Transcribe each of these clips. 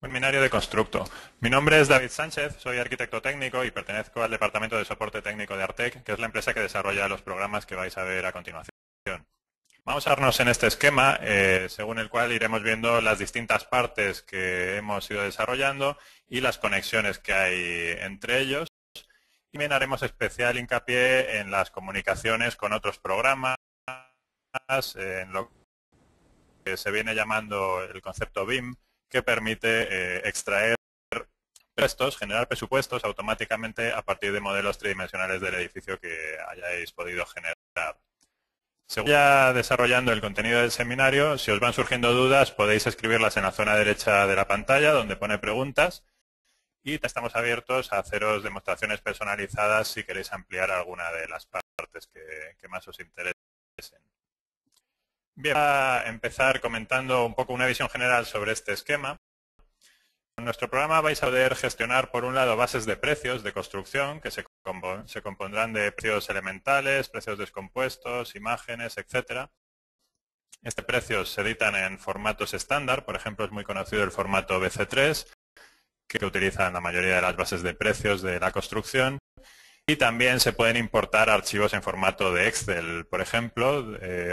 Seminario de Constructo. Mi nombre es David Sánchez, soy arquitecto técnico y pertenezco al Departamento de Soporte Técnico de Artec, que es la empresa que desarrolla los programas que vais a ver a continuación. Vamos a darnos en este esquema, según el cual iremos viendo las distintas partes que hemos ido desarrollando y las conexiones que hay entre ellos. Y también haremos especial hincapié en las comunicaciones con otros programas, en lo que se viene llamando el concepto BIM, que permite extraer presupuestos, generar presupuestos automáticamente a partir de modelos tridimensionales del edificio que hayáis podido generar. Según ya desarrollando el contenido del seminario, si os van surgiendo dudas podéis escribirlas en la zona derecha de la pantalla donde pone preguntas y estamos abiertos a haceros demostraciones personalizadas si queréis ampliar alguna de las partes que más os interesen. Bien, voy a empezar comentando un poco una visión general sobre este esquema. En nuestro programa vais a poder gestionar, por un lado, bases de precios de construcción que se compondrán de precios elementales, precios descompuestos, imágenes, etcétera. Estos precios se editan en formatos estándar, por ejemplo, es muy conocido el formato BC3, que utilizan la mayoría de las bases de precios de la construcción. Y también se pueden importar archivos en formato de Excel, por ejemplo,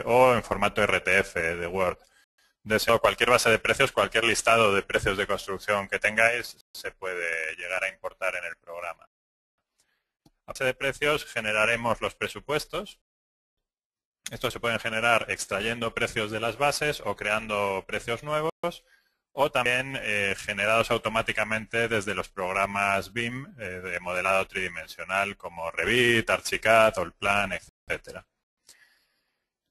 o en formato RTF de Word. Deseo cualquier base de precios, cualquier listado de precios de construcción que tengáis, se puede llegar a importar en el programa. A base de precios generaremos los presupuestos. Estos se pueden generar extrayendo precios de las bases o creando precios nuevos, o también generados automáticamente desde los programas BIM de modelado tridimensional como Revit, Archicad, Allplan, etcétera.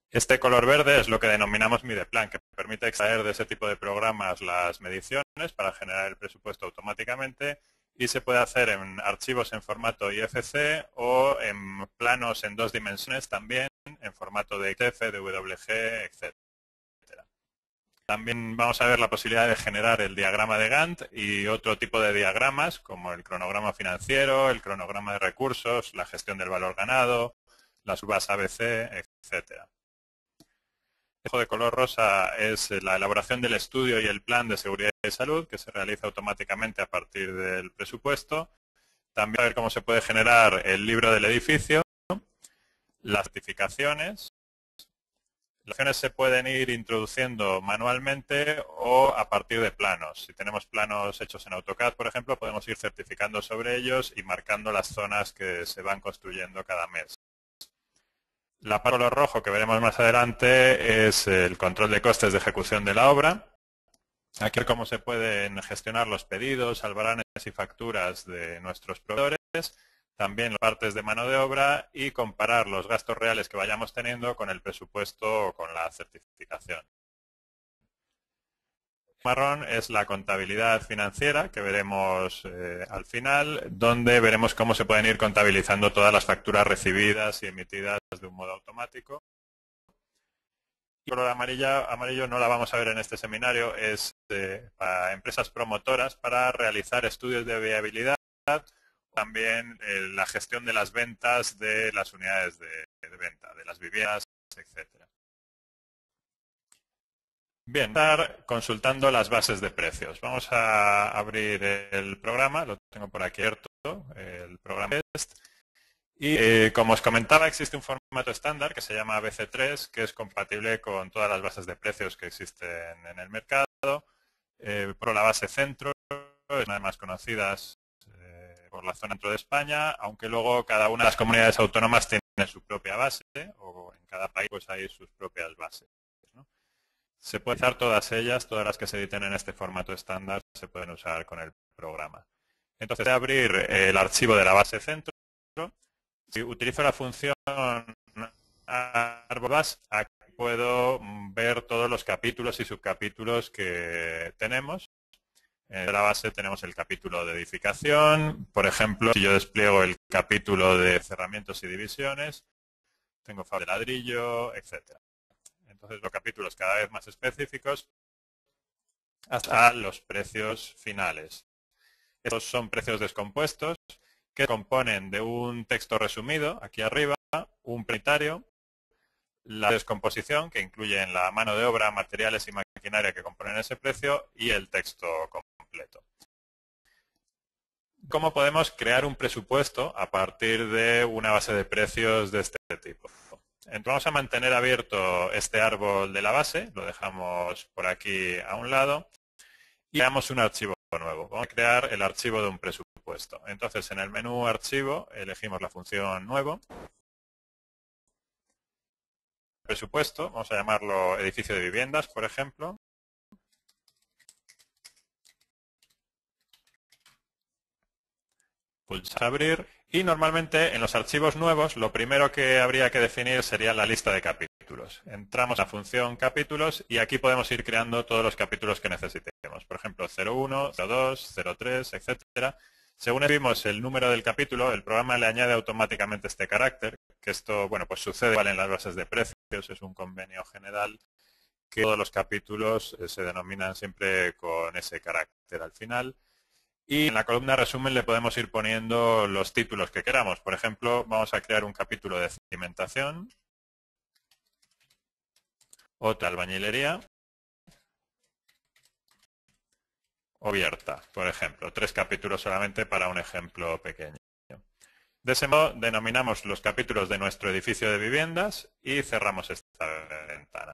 Este color verde es lo que denominamos Mideplan, que permite extraer de ese tipo de programas las mediciones para generar el presupuesto automáticamente y se puede hacer en archivos en formato IFC o en planos en 2 dimensiones también, en formato de XF, DWG, etc. También vamos a ver la posibilidad de generar el diagrama de Gantt y otro tipo de diagramas como el cronograma financiero, el cronograma de recursos, la gestión del valor ganado, las uvas ABC, etcétera. El de color rosa es la elaboración del estudio y el plan de seguridad y salud que se realiza automáticamente a partir del presupuesto. También a ver cómo se puede generar el libro del edificio, las certificaciones. Las acciones se pueden ir introduciendo manualmente o a partir de planos. Si tenemos planos hechos en AutoCAD, por ejemplo, podemos ir certificando sobre ellos y marcando las zonas que se van construyendo cada mes. La parte color rojo que veremos más adelante es el control de costes de ejecución de la obra. Aquí cómo se pueden gestionar los pedidos, albaranes y facturas de nuestros proveedores, también las partes de mano de obra y comparar los gastos reales que vayamos teniendo con el presupuesto o con la certificación. Marrón es la contabilidad financiera que veremos al final, donde veremos cómo se pueden ir contabilizando todas las facturas recibidas y emitidas de un modo automático. El color amarillo no la vamos a ver en este seminario, es para empresas promotoras para realizar estudios de viabilidad, también la gestión de las ventas de las unidades de venta, de las viviendas, etcétera. Bien, estar consultando las bases de precios. Vamos a abrir el programa, lo tengo por aquí abierto, el programa test. Y como os comentaba, existe un formato estándar que se llama BC3, que es compatible con todas las bases de precios que existen en el mercado. Por la base centro, es una de las más conocidas por la zona dentro de España, aunque luego cada una de las comunidades autónomas tiene su propia base, o en cada país pues hay sus propias bases, ¿no? Se pueden usar todas ellas, todas las que se editen en este formato estándar se pueden usar con el programa. Entonces, voy a abrir el archivo de la base centro. Si utilizo la función ArborBas, aquí puedo ver todos los capítulos y subcapítulos que tenemos. En la base tenemos el capítulo de edificación. Por ejemplo, si yo despliego el capítulo de cerramientos y divisiones, tengo fábrica de ladrillo, etcétera. Entonces, los capítulos cada vez más específicos hasta los precios finales. Estos son precios descompuestos que se componen de un texto resumido, aquí arriba, un prioritario, la descomposición, que incluye en la mano de obra, materiales y maquinaria que componen ese precio, y el texto completo. completo. ¿Cómo podemos crear un presupuesto a partir de una base de precios de este tipo? Entonces, vamos a mantener abierto este árbol de la base, lo dejamos por aquí a un lado y creamos un archivo nuevo. Vamos a crear el archivo de un presupuesto. Entonces, en el menú Archivo elegimos la función Nuevo. Presupuesto, vamos a llamarlo edificio de viviendas, por ejemplo. Pulsar Abrir y normalmente en los archivos nuevos lo primero que habría que definir sería la lista de capítulos. Entramos a la función capítulos y aquí podemos ir creando todos los capítulos que necesitemos. Por ejemplo, 01, 02, 03, etcétera. Según vimos el número del capítulo, el programa le añade automáticamente este carácter, que esto, bueno, pues sucede igual en las bases de precios, es un convenio general que todos los capítulos se denominan siempre con ese carácter al final. Y en la columna resumen le podemos ir poniendo los títulos que queramos. Por ejemplo, vamos a crear un capítulo de cimentación, otra albañilería, o Vierta, por ejemplo. 3 capítulos solamente para un ejemplo pequeño. De ese modo denominamos los capítulos de nuestro edificio de viviendas y cerramos esta ventana.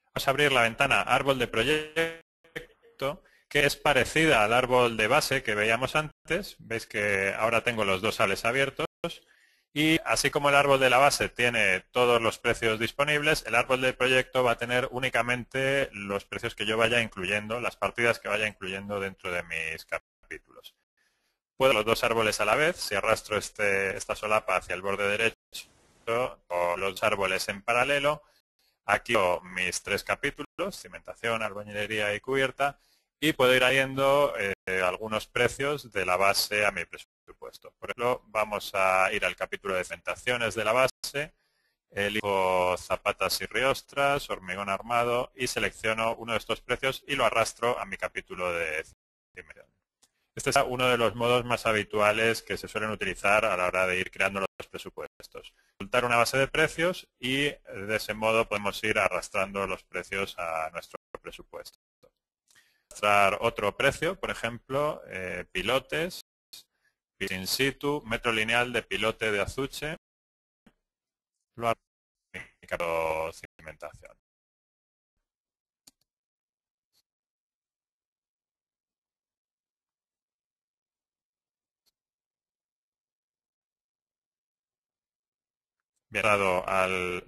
Vamos a abrir la ventana Árbol de proyecto, que es parecida al árbol de base que veíamos antes. Veis que ahora tengo los dos árboles abiertos. Y así como el árbol de la base tiene todos los precios disponibles, el árbol del proyecto va a tener únicamente los precios que yo vaya incluyendo, las partidas que vaya incluyendo dentro de mis capítulos. Puedo los dos árboles a la vez, si arrastro esta solapa hacia el borde derecho o los árboles en paralelo. Aquí tengo mis 3 capítulos, cimentación, albañilería y cubierta, y puedo ir añadiendo algunos precios de la base a mi presupuesto. Por ejemplo, vamos a ir al capítulo de cimentaciones de la base, elijo zapatas y riostras, hormigón armado y selecciono uno de estos precios y lo arrastro a mi capítulo de cimentación. Este es uno de los modos más habituales que se suelen utilizar a la hora de ir creando los presupuestos. Consultar una base de precios y de ese modo podemos ir arrastrando los precios a nuestro presupuesto. Arrastrar otro precio, por ejemplo, pilotes, in situ, metro lineal de pilote de Azuche, lo arrastro cimentación. Bien, dado al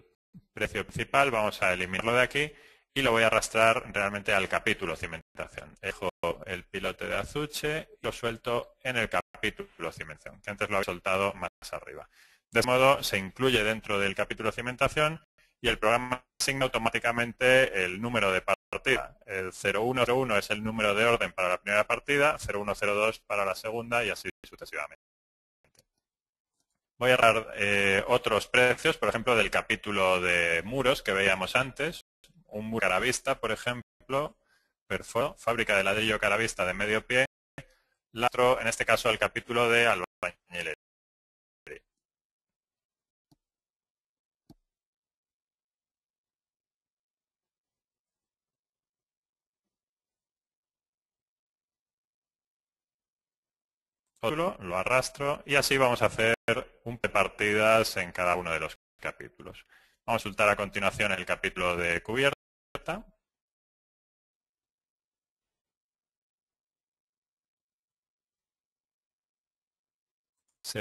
precio principal, vamos a eliminarlo de aquí y lo voy a arrastrar realmente al capítulo cimentación. Dejo el pilote de Azuche y lo suelto en el capítulo cimentación, que antes lo había soltado más arriba. De este modo se incluye dentro del capítulo cimentación y el programa asigna automáticamente el número de partida. El 0101 es el número de orden para la primera partida, 0102 para la segunda y así sucesivamente. Voy a dar otros precios, por ejemplo, del capítulo de muros que veíamos antes. Un muro caravista, por ejemplo, perforo, fábrica de ladrillo caravista de medio pie. En este caso, el capítulo de albañilería. Lo arrastro y así vamos a hacer un par de partidas en cada uno de los capítulos. Vamos a soltar a continuación el capítulo de cubierta.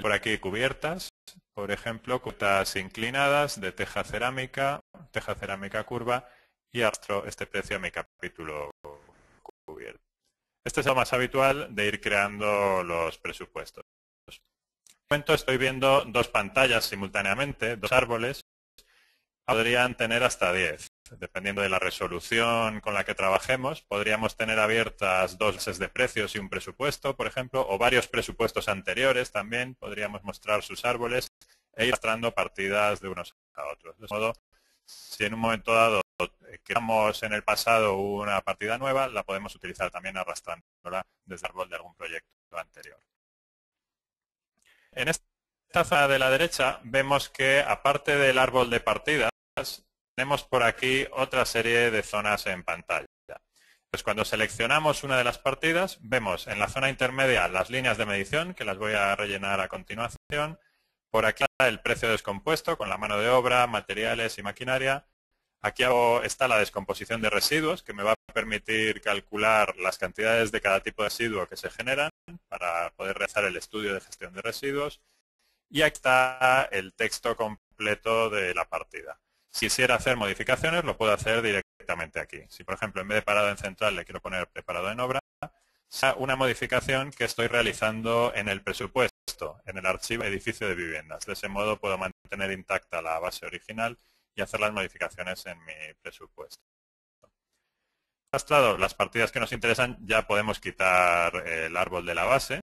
Por aquí cubiertas, por ejemplo, cubiertas inclinadas de teja cerámica curva y arrastro este precio a mi capítulo cubierto. Este es lo más habitual de ir creando los presupuestos. En este momento estoy viendo 2 pantallas simultáneamente, 2 árboles. Podrían tener hasta 10. Dependiendo de la resolución con la que trabajemos, podríamos tener abiertas 2 bases de precios y un presupuesto, por ejemplo, o varios presupuestos anteriores también. Podríamos mostrar sus árboles e ir arrastrando partidas de unos a otros. De modo, si en un momento dado creamos en el pasado una partida nueva, la podemos utilizar también arrastrándola desde el árbol de algún proyecto anterior. En esta zona de la derecha vemos que, aparte del árbol de partidas, tenemos por aquí otra serie de zonas en pantalla. Pues cuando seleccionamos una de las partidas, vemos en la zona intermedia las líneas de medición, que las voy a rellenar a continuación. Por aquí el precio descompuesto con la mano de obra, materiales y maquinaria. Aquí está la descomposición de residuos, que me va a permitir calcular las cantidades de cada tipo de residuo que se generan para poder realizar el estudio de gestión de residuos. Y aquí está el texto completo de la partida. Si quisiera hacer modificaciones, lo puedo hacer directamente aquí. Si, por ejemplo, en vez de parado en central le quiero poner preparado en obra, será una modificación que estoy realizando en el presupuesto, en el archivo edificio de viviendas. De ese modo puedo mantener intacta la base original y hacer las modificaciones en mi presupuesto. Arrastrado las partidas que nos interesan, ya podemos quitar el árbol de la base.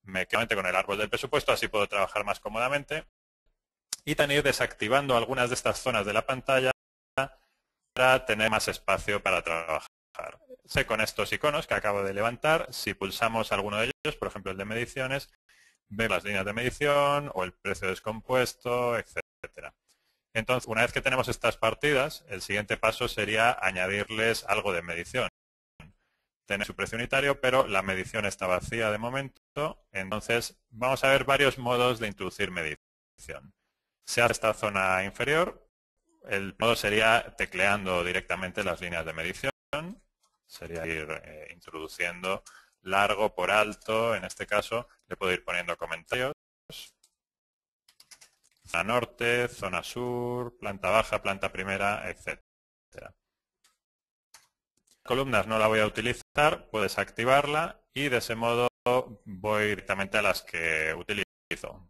Me quedo con el árbol del presupuesto, así puedo trabajar más cómodamente. Y también ir desactivando algunas de estas zonas de la pantalla para tener más espacio para trabajar. Sé con estos iconos que acabo de levantar, si pulsamos alguno de ellos, por ejemplo el de mediciones, vemos las líneas de medición o el precio descompuesto, etcétera. Entonces, una vez que tenemos estas partidas, el siguiente paso sería añadirles algo de medición. Tener su precio unitario, pero la medición está vacía de momento. Entonces, vamos a ver varios modos de introducir medición. Sea esta zona inferior, el modo sería tecleando directamente las líneas de medición. Sería ir introduciendo largo por alto. En este caso, le puedo ir poniendo comentarios. Zona norte, zona sur, planta baja, planta primera, etcétera. Columnas no la voy a utilizar, puedo desactivarla y de ese modo voy directamente a las que utilizo.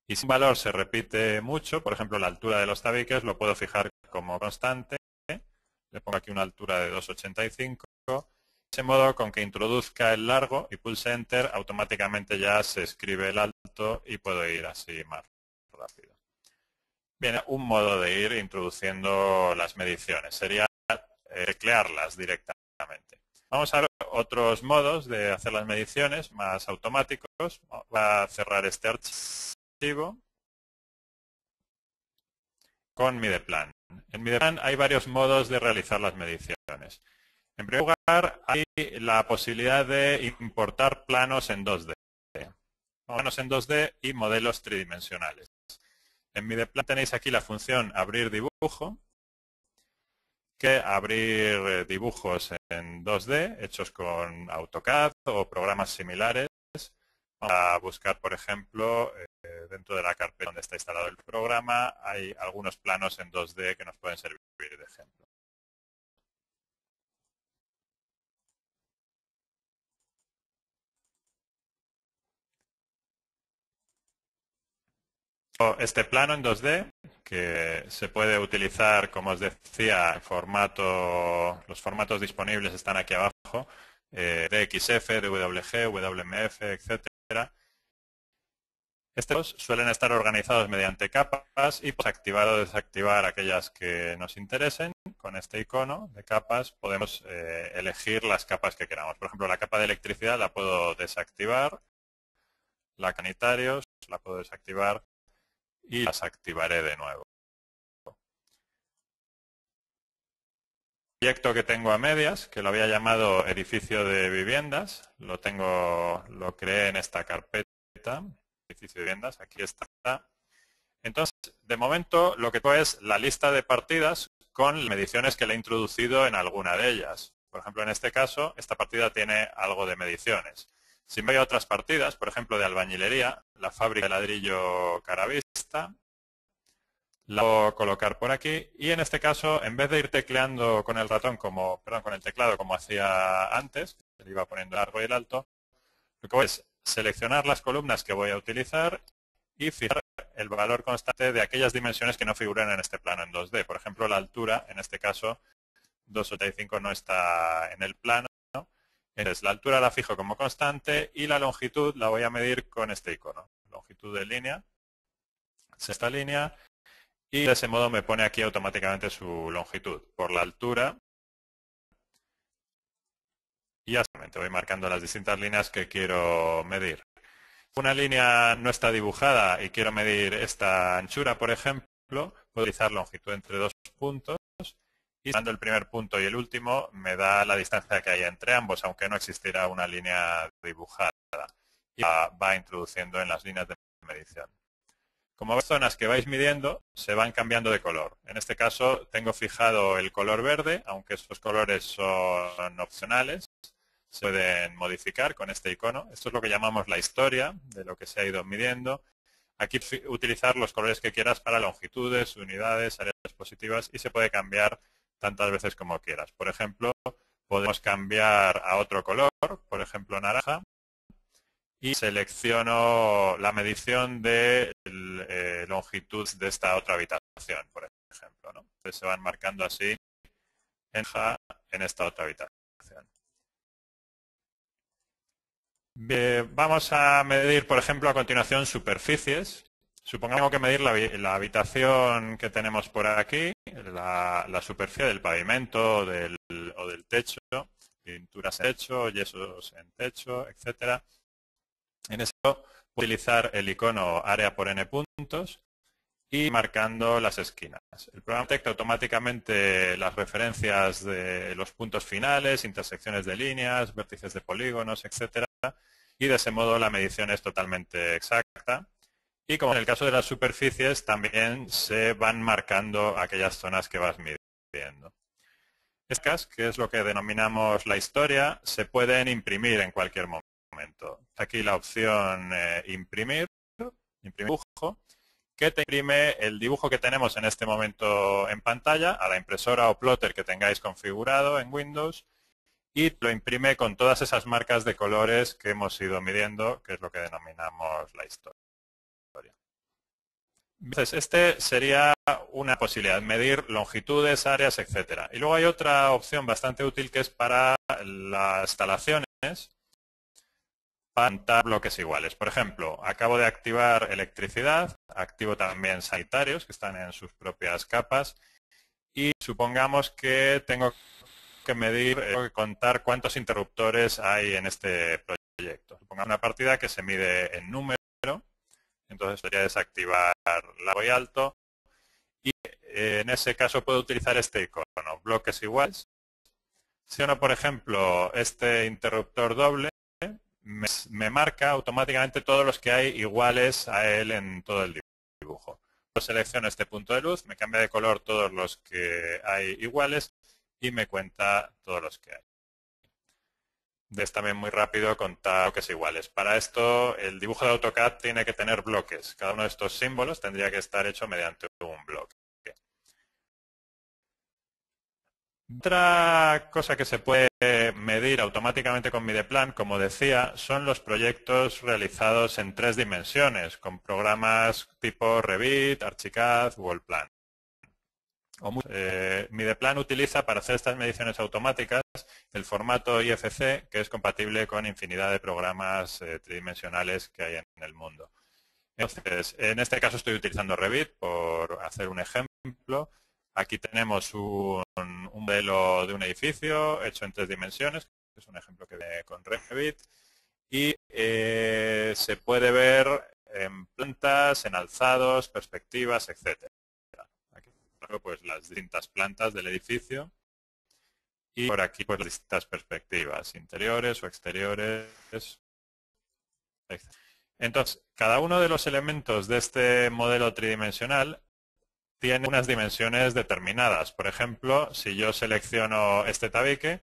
Y si un valor se repite mucho, por ejemplo la altura de los tabiques, lo puedo fijar como constante. Le pongo aquí una altura de 2,85. De ese modo, con que introduzca el largo y pulse Enter, automáticamente ya se escribe el alto y puedo ir así más rápido. Bien, un modo de ir introduciendo las mediciones sería teclearlas directamente. Vamos a ver otros modos de hacer las mediciones más automáticos. Voy a cerrar este archivo con Mideplan. En Mideplan hay varios modos de realizar las mediciones. En primer lugar, hay la posibilidad de importar planos en 2D. Planos en 2D y modelos tridimensionales. En Mideplan tenéis aquí la función abrir dibujo, que abrir dibujos en 2D hechos con AutoCAD o programas similares. Vamos a buscar, por ejemplo, dentro de la carpeta donde está instalado el programa, hay algunos planos en 2D que nos pueden servir de ejemplo. Este plano en 2D, que se puede utilizar, como os decía, los formatos disponibles están aquí abajo, DXF, DWG, WMF, etcétera. Estos suelen estar organizados mediante capas y podemos activar o desactivar aquellas que nos interesen. Con este icono de capas podemos elegir las capas que queramos. Por ejemplo, la capa de electricidad la puedo desactivar, la sanitarios la puedo desactivar y las activaré de nuevo. El proyecto que tengo a medias, que lo había llamado edificio de viviendas, lo creé en esta carpeta, edificio de viviendas, aquí está. Entonces, de momento lo que tengo es la lista de partidas con mediciones que le he introducido en alguna de ellas. Por ejemplo, en este caso, esta partida tiene algo de mediciones. Si me voy a otras partidas, por ejemplo, de albañilería, la fábrica de ladrillo Caravista, la puedo colocar por aquí y en este caso, en vez de ir tecleando con el ratón con el teclado como hacía antes, que le iba poniendo el largo y el alto, lo que voy es seleccionar las columnas que voy a utilizar y fijar el valor constante de aquellas dimensiones que no figuran en este plano en 2D. Por ejemplo, la altura, en este caso, 2,85 no está en el plano. Entonces, la altura la fijo como constante y la longitud la voy a medir con este icono. Longitud de línea. Es esta línea. Y de ese modo me pone aquí automáticamente su longitud por la altura. Y ya voy marcando las distintas líneas que quiero medir. Una línea no está dibujada y quiero medir esta anchura, por ejemplo, puedo utilizar longitud entre dos puntos y dando el primer punto y el último me da la distancia que hay entre ambos, aunque no existiera una línea dibujada. Y va introduciendo en las líneas de medición. Como veis, zonas que vais midiendo se van cambiando de color. En este caso tengo fijado el color verde, aunque estos colores son opcionales. Se pueden modificar con este icono. Esto es lo que llamamos la historia de lo que se ha ido midiendo. Aquí utilizar los colores que quieras para longitudes, unidades, áreas positivas y se puede cambiar tantas veces como quieras. Por ejemplo, podemos cambiar a otro color, por ejemplo naranja, y selecciono la medición de longitud de esta otra habitación, por ejemplo, ¿no? Entonces se van marcando así en esta otra habitación. Bien, vamos a medir, por ejemplo, a continuación superficies. Supongamos que medir la habitación que tenemos por aquí, la superficie del pavimento o del techo, pinturas en techo, yesos en techo, etcétera. En eso puedo utilizar el icono área por n puntos y marcando las esquinas. El programa detecta automáticamente las referencias de los puntos finales, intersecciones de líneas, vértices de polígonos, etcétera, y de ese modo la medición es totalmente exacta. Y como en el caso de las superficies, también se van marcando aquellas zonas que vas midiendo. Estas, que es lo que denominamos la historia, se pueden imprimir en cualquier momento. Aquí la opción imprimir dibujo, que te imprime el dibujo que tenemos en este momento en pantalla a la impresora o plotter que tengáis configurado en Windows y lo imprime con todas esas marcas de colores que hemos ido midiendo, que es lo que denominamos la historia. Entonces, este sería una posibilidad, medir longitudes, áreas, etcétera. Y luego hay otra opción bastante útil que es para las instalaciones, para montar bloques iguales. Por ejemplo, acabo de activar electricidad, activo también sanitarios, que están en sus propias capas, y supongamos que tengo que medir, tengo que contar cuántos interruptores hay en este proyecto. Supongamos una partida que se mide en número, entonces podría desactivar la voy alto y en ese caso puedo utilizar este icono, bloques iguales. Si uno, por ejemplo, este interruptor doble, me marca automáticamente todos los que hay iguales a él en todo el dibujo. Yo selecciono este punto de luz, me cambia de color todos los que hay iguales y me cuenta todos los que hay. Es también muy rápido contar bloques iguales. Para esto, el dibujo de AutoCAD tiene que tener bloques. Cada uno de estos símbolos tendría que estar hecho mediante un bloque. Otra cosa que se puede medir automáticamente con Mideplan, como decía, son los proyectos realizados en 3 dimensiones, con programas tipo Revit, Archicad, Wallplan. Mideplan utiliza para hacer estas mediciones automáticas el formato IFC, que es compatible con infinidad de programas tridimensionales que hay en el mundo. Entonces, en este caso estoy utilizando Revit por hacer un ejemplo. Aquí tenemos un modelo de un edificio hecho en 3 dimensiones, que es un ejemplo que viene con Revit, y se puede ver en plantas, en alzados, perspectivas, etcétera. Aquí pues las distintas plantas del edificio y por aquí pues las distintas perspectivas, interiores o exteriores, etc. Entonces, cada uno de los elementos de este modelo tridimensional tiene unas dimensiones determinadas. Por ejemplo, si yo selecciono este tabique,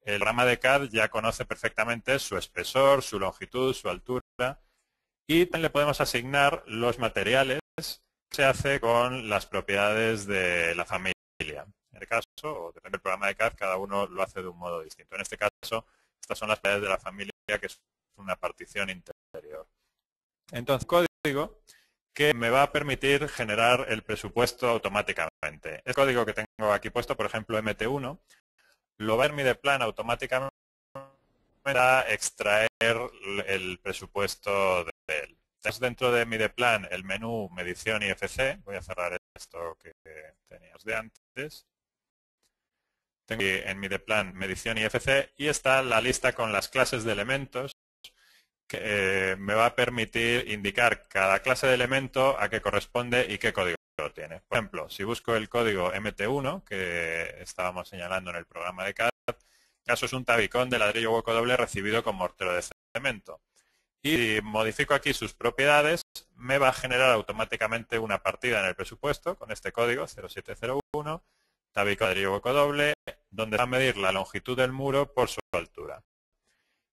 el programa de CAD ya conoce perfectamente su espesor, su longitud, su altura y también le podemos asignar los materiales que se hace con las propiedades de la familia. En este caso, o depende del programa de CAD, cada uno lo hace de un modo distinto. En este caso, estas son las propiedades de la familia, que es una partición interior. Entonces, código que me va a permitir generar el presupuesto automáticamente. El código que tengo aquí puesto, por ejemplo, MT1, lo va a ver Mideplan automáticamente para extraer el presupuesto de él. Tenemos dentro de Mideplan el menú Medición IFC. Voy a cerrar esto que teníamos de antes. Tengo aquí en Mideplan Medición IFC y está la lista con las clases de elementos que me va a permitir indicar cada clase de elemento a qué corresponde y qué código lo tiene. Por ejemplo, si busco el código MT1, que estábamos señalando en el programa de CAD, caso es un tabicón de ladrillo hueco doble recibido con mortero de cemento. Y modifico aquí sus propiedades, me va a generar automáticamente una partida en el presupuesto con este código 0701, tabicón de ladrillo hueco doble, donde va a medir la longitud del muro por su altura.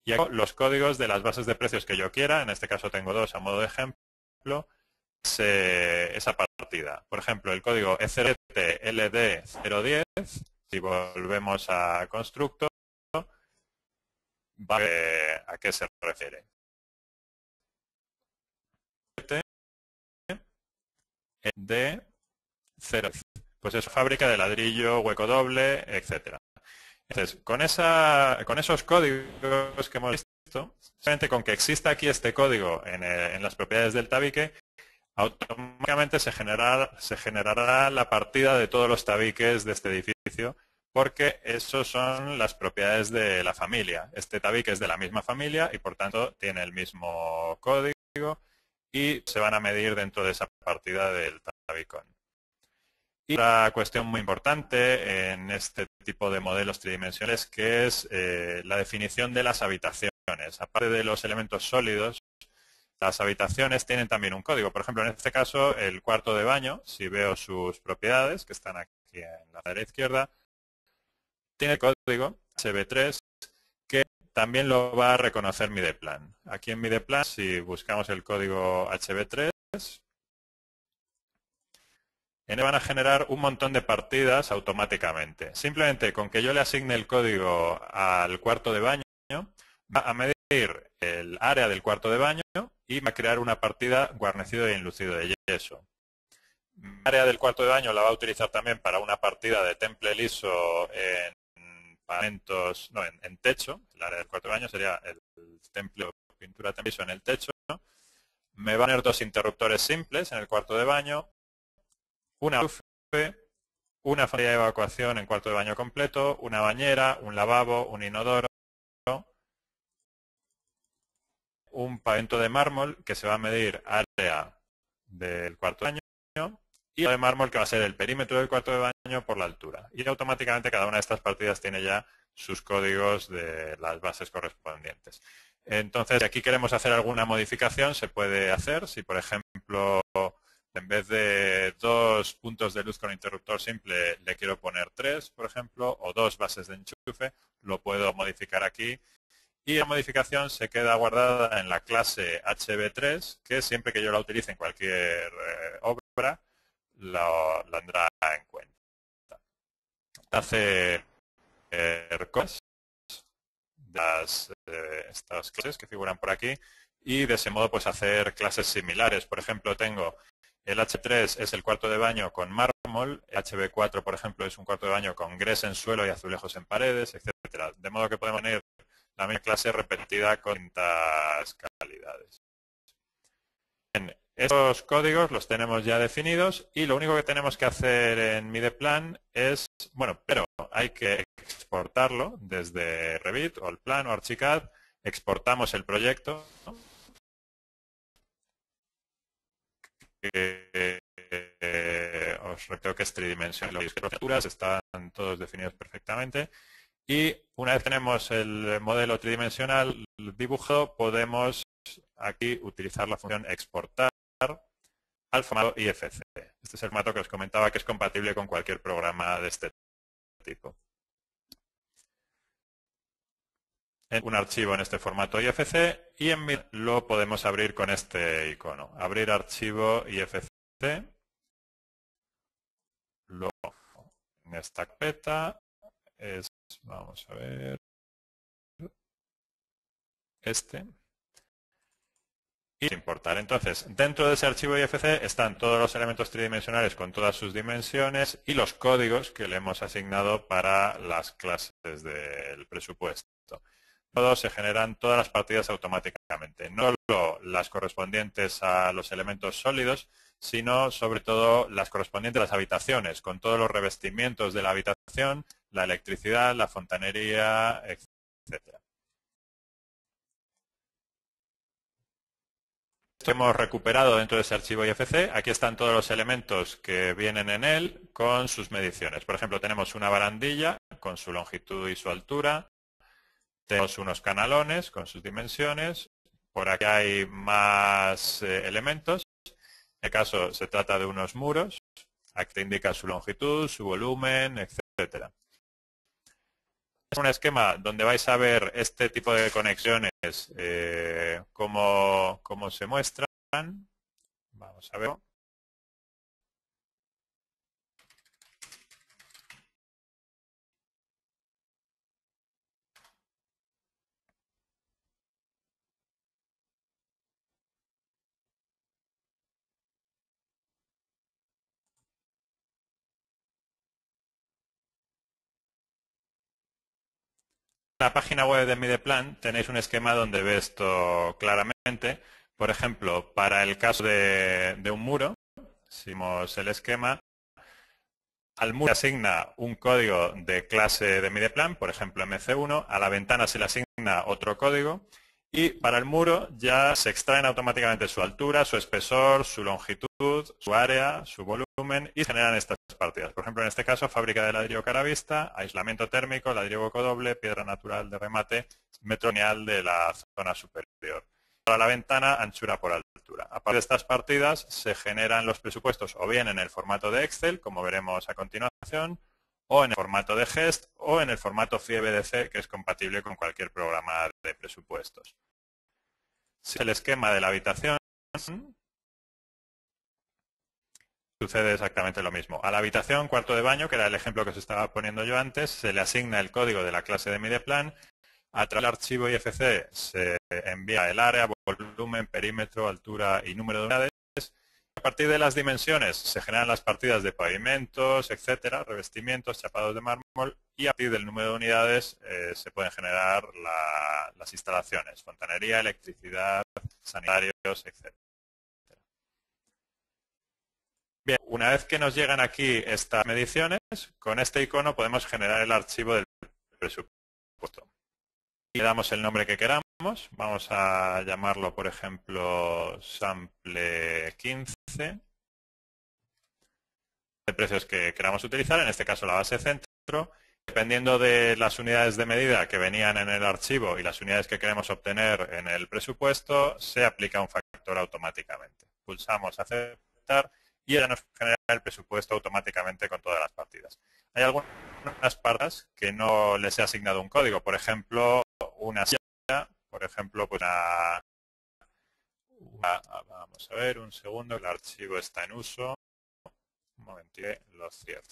Y aquí los códigos de las bases de precios que yo quiera, en este caso tengo dos a modo de ejemplo, esa partida. Por ejemplo, el código ECRT-LD010, si volvemos a constructor, ¿a qué se refiere? De 0, pues es fábrica de ladrillo, hueco doble, etcétera. Entonces, con esos códigos que hemos visto, simplemente con que exista aquí este código en las propiedades del tabique, automáticamente se generará la partida de todos los tabiques de este edificio, porque esos son las propiedades de la familia. Este tabique es de la misma familia y por tanto tiene el mismo código y se van a medir dentro de esa partida del tabicón. Y otra cuestión muy importante en este tipo de modelos tridimensionales, que es la definición de las habitaciones. Aparte de los elementos sólidos, las habitaciones tienen también un código. Por ejemplo, en este caso, el cuarto de baño, si veo sus propiedades, que están aquí en la derecha izquierda, tiene el código HB3, que también lo va a reconocer Mideplan. Aquí en Mideplan, si buscamos el código HB3, en él van a generar un montón de partidas automáticamente. Simplemente con que yo le asigne el código al cuarto de baño, va a medir el área del cuarto de baño y va a crear una partida guarnecido y enlucido de yeso. El área del cuarto de baño la va a utilizar también para una partida de temple liso en pavamentos, no, en techo. El área del cuarto de baño sería el temple o pintura temple liso en el techo. Me van a poner dos interruptores simples en el cuarto de baño, una una falla de evacuación en cuarto de baño completo, una bañera, un lavabo, un inodoro, un pavimento de mármol que se va a medir área del cuarto de baño y de mármol que va a ser el perímetro del cuarto de baño por la altura. Y automáticamente cada una de estas partidas tiene ya sus códigos de las bases correspondientes. Entonces, si aquí queremos hacer alguna modificación, se puede hacer. Si, por ejemplo, en vez de 2 puntos de luz con interruptor simple, le quiero poner 3, por ejemplo, o 2 bases de enchufe, lo puedo modificar aquí. Y la modificación se queda guardada en la clase HB3, que siempre que yo la utilice en cualquier obra, la tendrá en cuenta. Hace cosas de estas clases que figuran por aquí y de ese modo pues hacer clases similares. Por ejemplo, tengo el H3 es el cuarto de baño con mármol, el HB4, por ejemplo, es un cuarto de baño con grés en suelo y azulejos en paredes, etcétera. De modo que podemos tener la misma clase repetida con distintas calidades. Bien, estos códigos los tenemos ya definidos y lo único que tenemos que hacer en Mideplan es, bueno, pero hay que exportarlo desde Revit o el plan o Archicad, exportamos el proyecto. Os recuerdo que es tridimensional, las estructuras están todos definidos perfectamente. Y una vez tenemos el modelo tridimensional dibujado, podemos aquí utilizar la función exportar al formato IFC. Este es el formato que os comentaba que es compatible con cualquier programa de este tipo. Un archivo en este formato IFC y lo podemos abrir con este icono. Abrir archivo IFC. Luego, en esta carpeta vamos a ver, y importar. Entonces, dentro de ese archivo IFC están todos los elementos tridimensionales con todas sus dimensiones y los códigos que le hemos asignado para las clases del presupuesto. Todos se generan todas las partidas automáticamente, no solo las correspondientes a los elementos sólidos, sino sobre todo las correspondientes a las habitaciones, con todos los revestimientos de la habitación, la electricidad, la fontanería, etcétera. Esto hemos recuperado dentro de ese archivo IFC. Aquí están todos los elementos que vienen en él con sus mediciones. Por ejemplo, tenemos una barandilla con su longitud y su altura. Tenemos unos canalones con sus dimensiones. Por aquí hay más elementos. En este caso se trata de unos muros. Aquí te indica su longitud, su volumen, etcétera. Es un esquema donde vais a ver este tipo de conexiones, cómo se muestran. Vamos a ver. En la página web de Mideplan tenéis un esquema donde ve esto claramente. Por ejemplo, para el caso de un muro, si vemos el esquema, al muro se asigna un código de clase de Mideplan, por ejemplo MC1, a la ventana se le asigna otro código y para el muro ya se extraen automáticamente su altura, su espesor, su longitud, su área, su volumen y se generan estas partidas. Por ejemplo, en este caso, fábrica de ladrillo caravista, aislamiento térmico, ladrillo hueco doble, piedra natural de remate, metro lineal de la zona superior. Para la ventana, anchura por altura. A partir de estas partidas se generan los presupuestos o bien en el formato de Excel, como veremos a continuación, o en el formato de GEST o en el formato FIEBDC, que es compatible con cualquier programa de presupuestos. Si el esquema de la habitación, sucede exactamente lo mismo. A la habitación, cuarto de baño, que era el ejemplo que os estaba poniendo yo antes, se le asigna el código de la clase de Mideplan. A través del archivo IFC se envía el área, volumen, perímetro, altura y número de unidades. A partir de las dimensiones se generan las partidas de pavimentos, etcétera, revestimientos, chapados de mármol y a partir del número de unidades se pueden generar las instalaciones, fontanería, electricidad, sanitarios, etcétera. Bien, una vez que nos llegan aquí estas mediciones, con este icono podemos generar el archivo del presupuesto. Y le damos el nombre que queramos. Vamos a llamarlo, por ejemplo, sample 15. De precios que queramos utilizar, en este caso la base centro. Dependiendo de las unidades de medida que venían en el archivo y las unidades que queremos obtener en el presupuesto, se aplica un factor automáticamente. Pulsamos aceptar y ya nos genera el presupuesto automáticamente con todas las partidas. Hay algunas partidas que no les he asignado un código, por ejemplo, una silla, por ejemplo, pues vamos a ver un segundo, el archivo está en uso. Un momentito, lo cierro.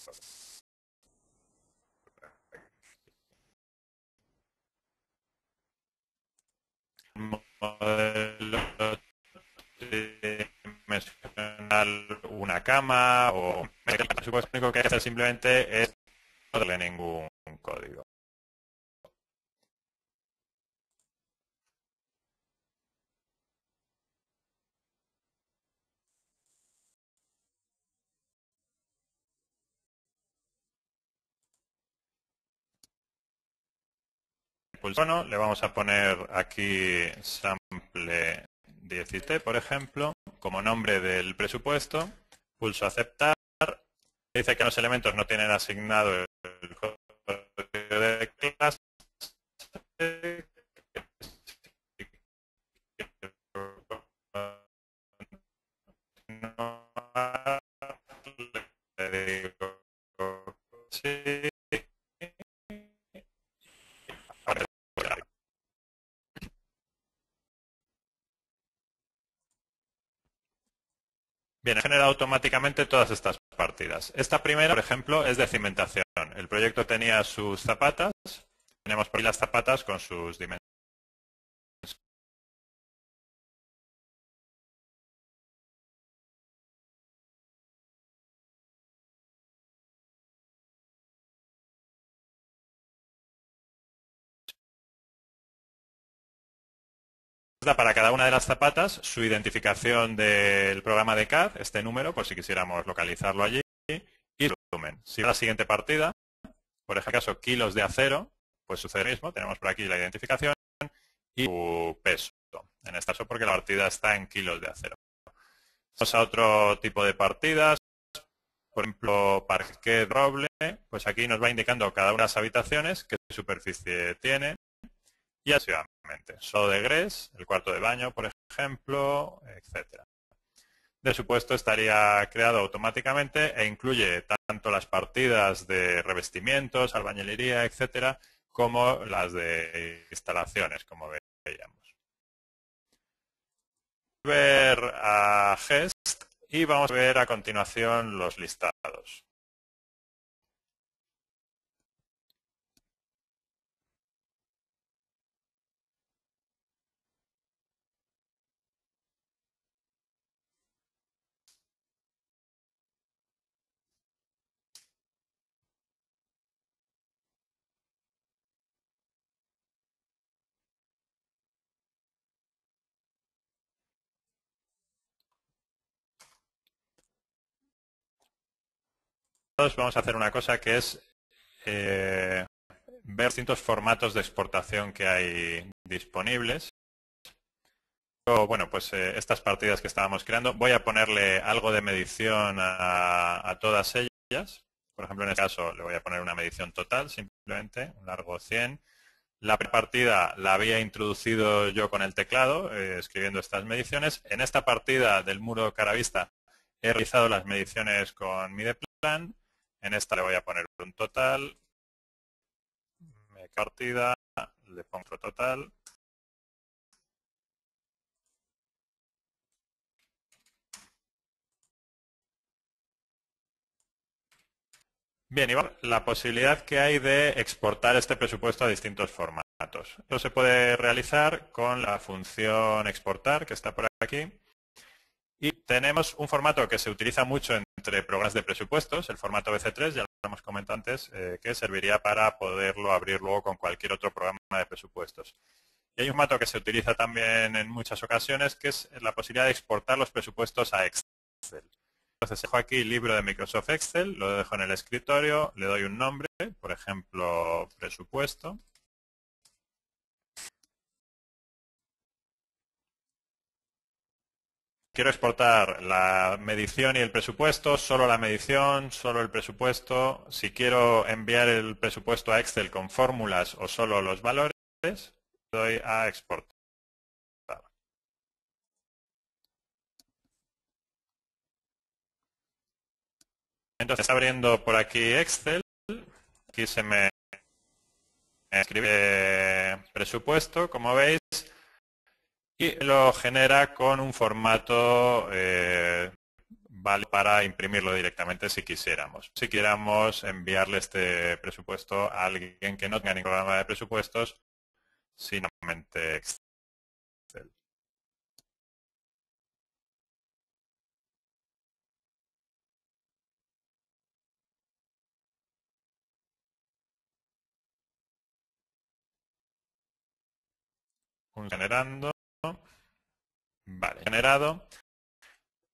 Modelo dimensional, una cama o el supuesto único que hay que hacer simplemente es no darle ningún código. Bueno, le vamos a poner aquí sample 17, por ejemplo, como nombre del presupuesto. Pulso aceptar. Dice que los elementos no tienen asignado el código de clase. Sí. Bien, he generado automáticamente todas estas partidas. Esta primera, por ejemplo, es de cimentación. El proyecto tenía sus zapatas. Tenemos por ahí las zapatas con sus dimensiones. Para cada una de las zapatas su identificación del programa de CAD, este número, por si quisiéramos localizarlo allí, y el volumen. Si va a la siguiente partida, por ejemplo, kilos de acero, pues sucede lo mismo. Tenemos por aquí la identificación y su peso. en este caso porque la partida está en kilos de acero. Vamos a otro tipo de partidas, por ejemplo, parquet roble, pues aquí nos va indicando cada una de las habitaciones qué superficie tiene y así sucesivamente. Solo de gres, el cuarto de baño, por ejemplo, etcétera. De supuesto estaría creado automáticamente e incluye tanto las partidas de revestimientos, albañilería, etcétera, como las de instalaciones, como veíamos. Ver a Gest y vamos a ver a continuación los listados. Vamos a hacer una cosa que es ver distintos formatos de exportación que hay disponibles. Bueno, pues estas partidas que estábamos creando, voy a ponerle algo de medición a todas ellas. Por ejemplo, en este caso le voy a poner una medición total, simplemente, un largo 100. La partida la había introducido yo con el teclado, escribiendo estas mediciones. En esta partida del muro cara vista he realizado las mediciones con Mideplan. En esta le voy a poner un total. Partida, le pongo total. Bien, Iván, la posibilidad que hay de exportar este presupuesto a distintos formatos. Esto se puede realizar con la función exportar, que está por aquí. Y tenemos un formato que se utiliza mucho entre programas de presupuestos, el formato BC3, ya lo hemos comentado antes, que serviría para poderlo abrir luego con cualquier otro programa de presupuestos. Y hay un formato que se utiliza también en muchas ocasiones, que es la posibilidad de exportar los presupuestos a Excel. Entonces dejo aquí libro de Microsoft Excel, lo dejo en el escritorio, le doy un nombre, por ejemplo, presupuesto. Quiero exportar la medición y el presupuesto, solo la medición, solo el presupuesto. Si quiero enviar el presupuesto a Excel con fórmulas o solo los valores, doy a exportar. Entonces, está abriendo por aquí Excel. Aquí se me escribe presupuesto, como veis, y lo genera con un formato vale para imprimirlo directamente si quisiéramos. Si quisiéramos enviarle este presupuesto a alguien que no tenga ningún programa de presupuestos, sino Excel. Generando. Vale, generado.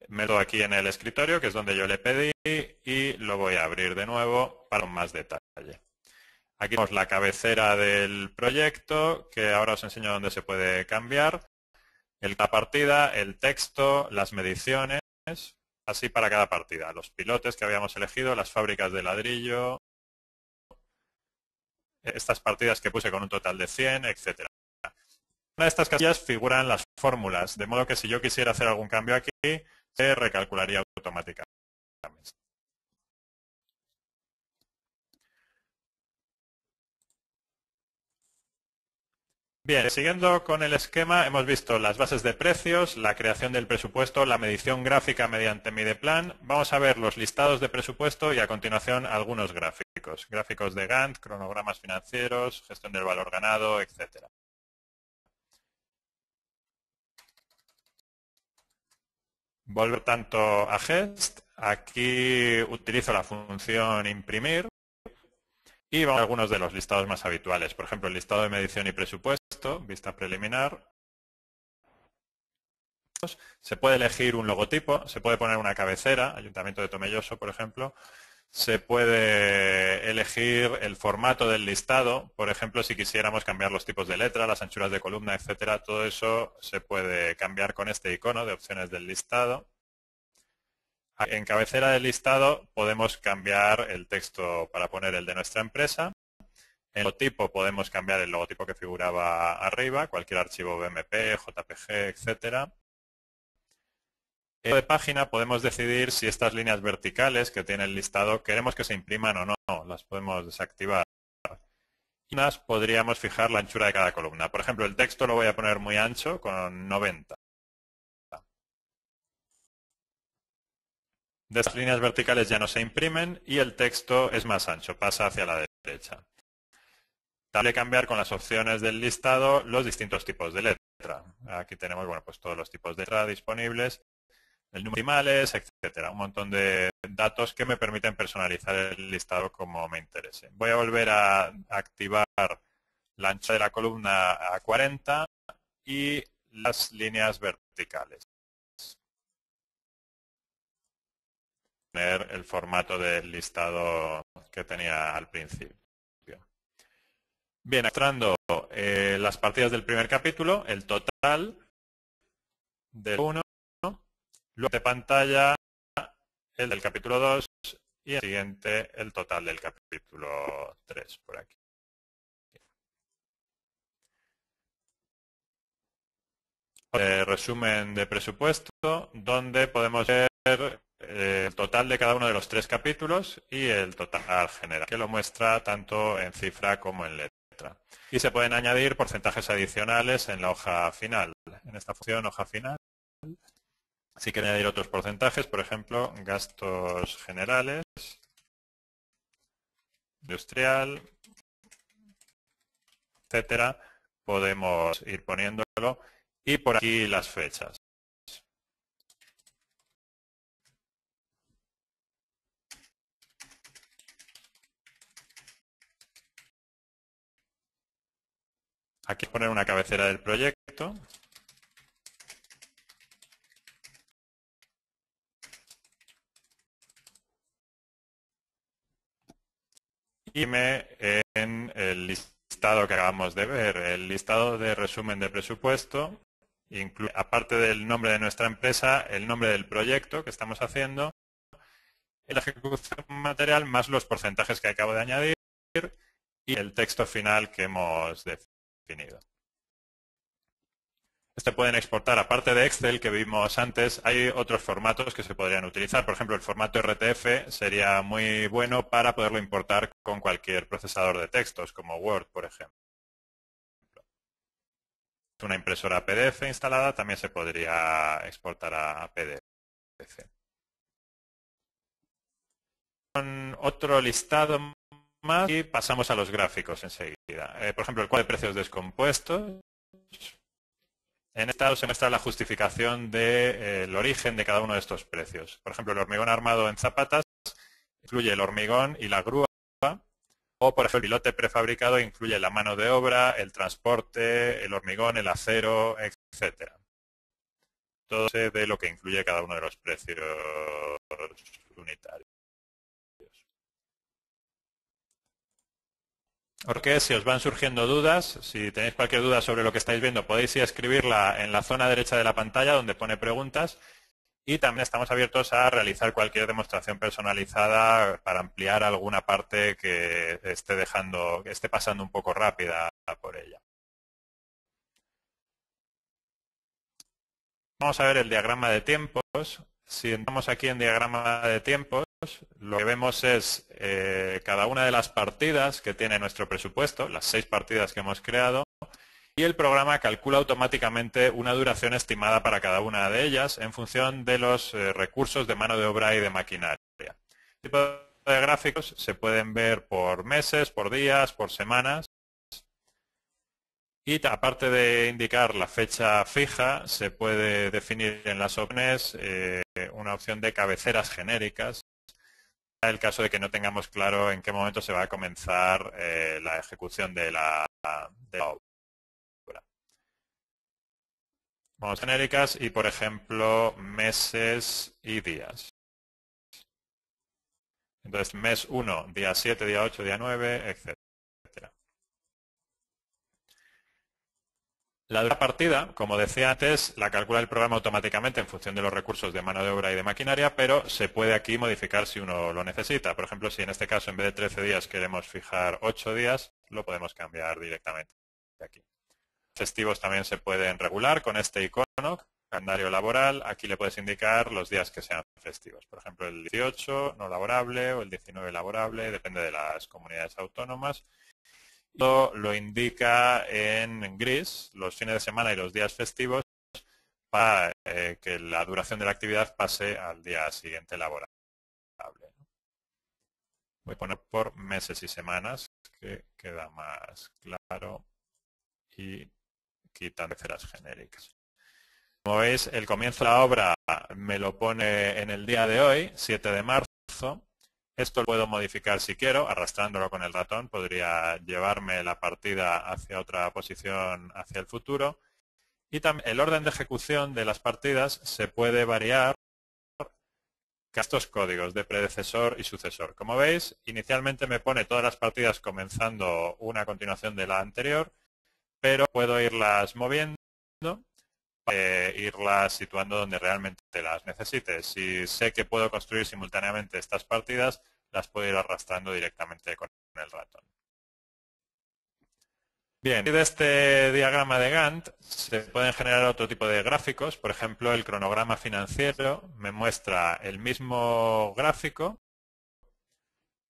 Meto aquí en el escritorio, que es donde yo le pedí, y lo voy a abrir de nuevo para más detalle. Aquí tenemos la cabecera del proyecto, que ahora os enseño dónde se puede cambiar. La partida, el texto, las mediciones, así para cada partida. Los pilotes que habíamos elegido, las fábricas de ladrillo, estas partidas que puse con un total de 100, etcétera. En una de estas casillas figuran las fórmulas, de modo que si yo quisiera hacer algún cambio aquí, se recalcularía automáticamente. Bien, siguiendo con el esquema, hemos visto las bases de precios, la creación del presupuesto, la medición gráfica mediante Mideplan. Vamos a ver los listados de presupuesto y a continuación algunos gráficos. Gráficos de Gantt, cronogramas financieros, gestión del valor ganado, etcétera. Volver tanto a Gest. Aquí utilizo la función imprimir. Y vamos a algunos de los listados más habituales. Por ejemplo, el listado de medición y presupuesto, vista preliminar. Se puede elegir un logotipo, se puede poner una cabecera, Ayuntamiento de Tomelloso, por ejemplo. se puede elegir el formato del listado. Por ejemplo, si quisiéramos cambiar los tipos de letra, las anchuras de columna, etcétera, todo eso se puede cambiar con este icono de opciones del listado. En cabecera del listado podemos cambiar el texto para poner el de nuestra empresa. En logotipo podemos cambiar el logotipo que figuraba arriba, cualquier archivo BMP, JPG, etcétera. En de página podemos decidir si estas líneas verticales que tiene el listado queremos que se impriman o no. Las podemos desactivar. Y unas podríamos fijar la anchura de cada columna. Por ejemplo, el texto lo voy a poner muy ancho con 90. De estas líneas verticales ya no se imprimen y el texto es más ancho, pasa hacia la derecha. Dale cambiar con las opciones del listado los distintos tipos de letra. Aquí tenemos pues todos los tipos de letra disponibles, el número de decimales, etcétera. Un montón de datos que me permiten personalizar el listado como me interese. Voy a volver a activar la ancha de la columna a 40 y las líneas verticales. Tener el formato del listado que tenía al principio. Bien, mostrando las partidas del primer capítulo, el total del 1, luego de pantalla el del capítulo 2 y el siguiente el total del capítulo 3 por aquí. Resumen de presupuesto, donde podemos ver el total de cada uno de los 3 capítulos y el total general, que lo muestra tanto en cifra como en letra. Y se pueden añadir porcentajes adicionales en la hoja final. En esta función, hoja final, si quieren añadir otros porcentajes, por ejemplo, gastos generales, industrial, etcétera, podemos ir poniéndolo y por aquí las fechas. Aquí poner una cabecera del proyecto. Y en el listado que acabamos de ver, el listado de resumen de presupuesto, incluye, aparte del nombre de nuestra empresa, el nombre del proyecto que estamos haciendo, la ejecución material más los porcentajes que acabo de añadir y el texto final que hemos definido. Este pueden exportar, aparte de Excel que vimos antes, hay otros formatos que se podrían utilizar. Por ejemplo, el formato RTF sería muy bueno para poderlo importar con cualquier procesador de textos, como Word, por ejemplo. Una impresora PDF instalada también se podría exportar a PDF. Con otro listado más y pasamos a los gráficos enseguida. Por ejemplo, el cuadro de precios descompuestos. En este lado se muestra la justificación del origen de cada uno de estos precios. Por ejemplo, el hormigón armado en zapatas incluye el hormigón y la grúa, o por ejemplo el pilote prefabricado incluye la mano de obra, el transporte, el hormigón, el acero, etcétera. Todo de lo que incluye cada uno de los precios unitarios. Porque si os van surgiendo dudas, si tenéis cualquier duda sobre lo que estáis viendo, podéis ir a escribirla en la zona derecha de la pantalla donde pone preguntas. Y también estamos abiertos a realizar cualquier demostración personalizada para ampliar alguna parte que esté pasando un poco rápida por ella. Vamos a ver el diagrama de tiempos. Si entramos aquí en diagrama de tiempos, lo que vemos es cada una de las partidas que tiene nuestro presupuesto, las 6 partidas que hemos creado, y el programa calcula automáticamente una duración estimada para cada una de ellas en función de los recursos de mano de obra y de maquinaria. Este tipo de gráficos se pueden ver por meses, por días, por semanas. Y aparte de indicar la fecha fija, se puede definir en las opciones una opción de cabeceras genéricas, en el caso de que no tengamos claro en qué momento se va a comenzar la ejecución de la obra. Vamos a genéricas y, por ejemplo, meses y días. Entonces, mes 1, día 7, día 8, día 9, etc. La duración de la partida, como decía antes, la calcula el programa automáticamente en función de los recursos de mano de obra y de maquinaria, pero se puede aquí modificar si uno lo necesita. Por ejemplo, si en este caso en vez de 13 días queremos fijar 8 días, lo podemos cambiar directamente aquí. Festivos también se pueden regular con este icono, calendario laboral. Aquí le puedes indicar los días que sean festivos. Por ejemplo, el 18 no laborable o el 19 laborable, depende de las comunidades autónomas. Lo indica en gris los fines de semana y los días festivos para que la duración de la actividad pase al día siguiente laborable. Voy a poner por meses y semanas, que queda más claro, y quitando letras genéricas. Como veis, el comienzo de la obra me lo pone en el día de hoy, 7 de marzo. Esto lo puedo modificar si quiero, arrastrándolo con el ratón. Podría llevarme la partida hacia otra posición hacia el futuro. Y también el orden de ejecución de las partidas se puede variar con estos códigos de predecesor y sucesor. Como veis, inicialmente me pone todas las partidas comenzando una a continuación de la anterior, pero puedo irlas moviendo, irlas situando donde realmente las necesite. Si sé que puedo construir simultáneamente estas partidas, las puedo ir arrastrando directamente con el ratón. Bien, y de este diagrama de Gantt se pueden generar otro tipo de gráficos. Por ejemplo, el cronograma financiero me muestra el mismo gráfico,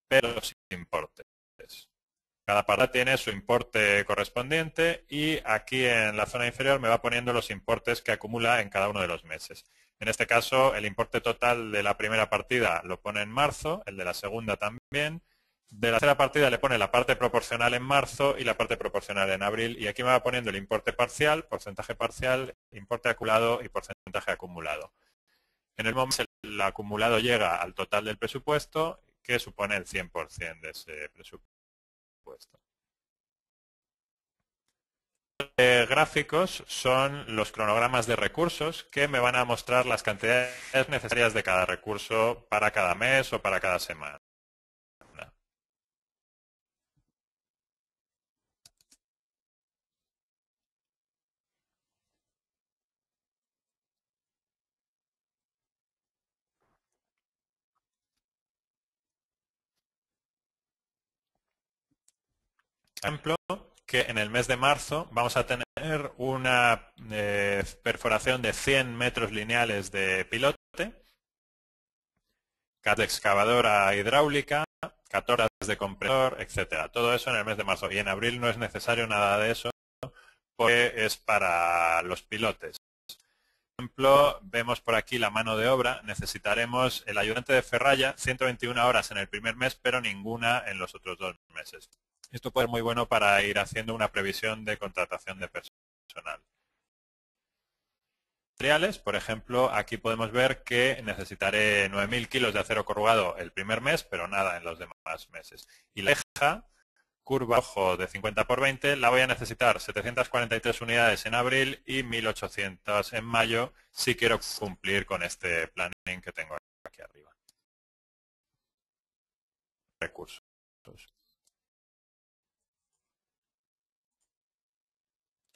pero sin importes. Cada partida tiene su importe correspondiente y aquí en la zona inferior me va poniendo los importes que acumula en cada uno de los meses. En este caso, el importe total de la primera partida lo pone en marzo, el de la segunda también. De la tercera partida le pone la parte proporcional en marzo y la parte proporcional en abril. Y aquí me va poniendo el importe parcial, porcentaje parcial, importe acumulado y porcentaje acumulado. En el momento el acumulado llega al total del presupuesto, que supone el 100% de ese presupuesto. Gráficos son los cronogramas de recursos que me van a mostrar las cantidades necesarias de cada recurso para cada mes o para cada semana. Ejemplo, que en el mes de marzo vamos a tener una perforación de 100 metros lineales de pilote, de excavadora hidráulica, 14 horas de compresor, etcétera. Todo eso en el mes de marzo. Y en abril no es necesario nada de eso porque es para los pilotes. Por ejemplo, vemos por aquí la mano de obra. Necesitaremos el ayudante de ferralla, 121 horas en el primer mes, pero ninguna en los otros 2 meses. Esto puede ser muy bueno para ir haciendo una previsión de contratación de personal. Materiales, por ejemplo, aquí podemos ver que necesitaré 9.000 kilos de acero corrugado el primer mes, pero nada en los demás meses. Y la ceja, curva ojo de 50 por 20, la voy a necesitar 743 unidades en abril y 1.800 en mayo si quiero cumplir con este planning que tengo aquí arriba. Recursos.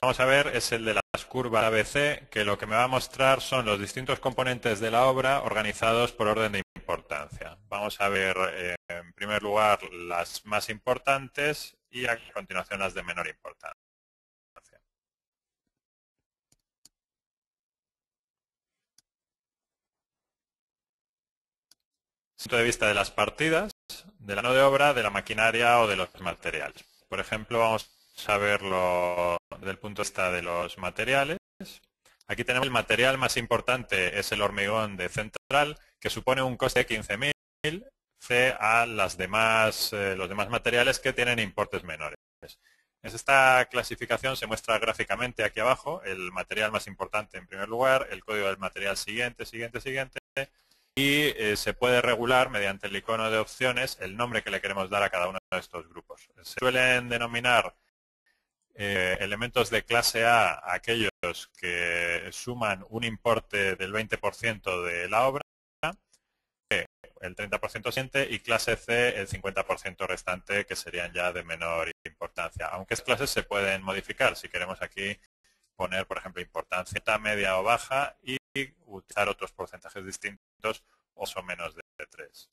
Vamos a ver es el de las curvas ABC, que lo que me va a mostrar son los distintos componentes de la obra organizados por orden de importancia. Vamos a ver en primer lugar las más importantes y a continuación las de menor importancia. Desde el punto de vista de las partidas, de la mano de obra, de la maquinaria o de los materiales. Por ejemplo, vamos a verlo desde el punto de vista de los materiales. Aquí tenemos el material más importante, es el hormigón de central, que supone un coste de 15.000 C a los demás materiales que tienen importes menores. Esta clasificación se muestra gráficamente aquí abajo, el material más importante en primer lugar, el código del material siguiente, y se puede regular mediante el icono de opciones el nombre que le queremos dar a cada uno de estos grupos. Se suelen denominar elementos de clase A aquellos que suman un importe del 20% de la obra, el 30% siguiente y clase C el 50% restante, que serían ya de menor importancia. Aunque estas clases se pueden modificar. Si queremos aquí poner, por ejemplo, importancia media o baja y utilizar otros porcentajes distintos o menos de 3.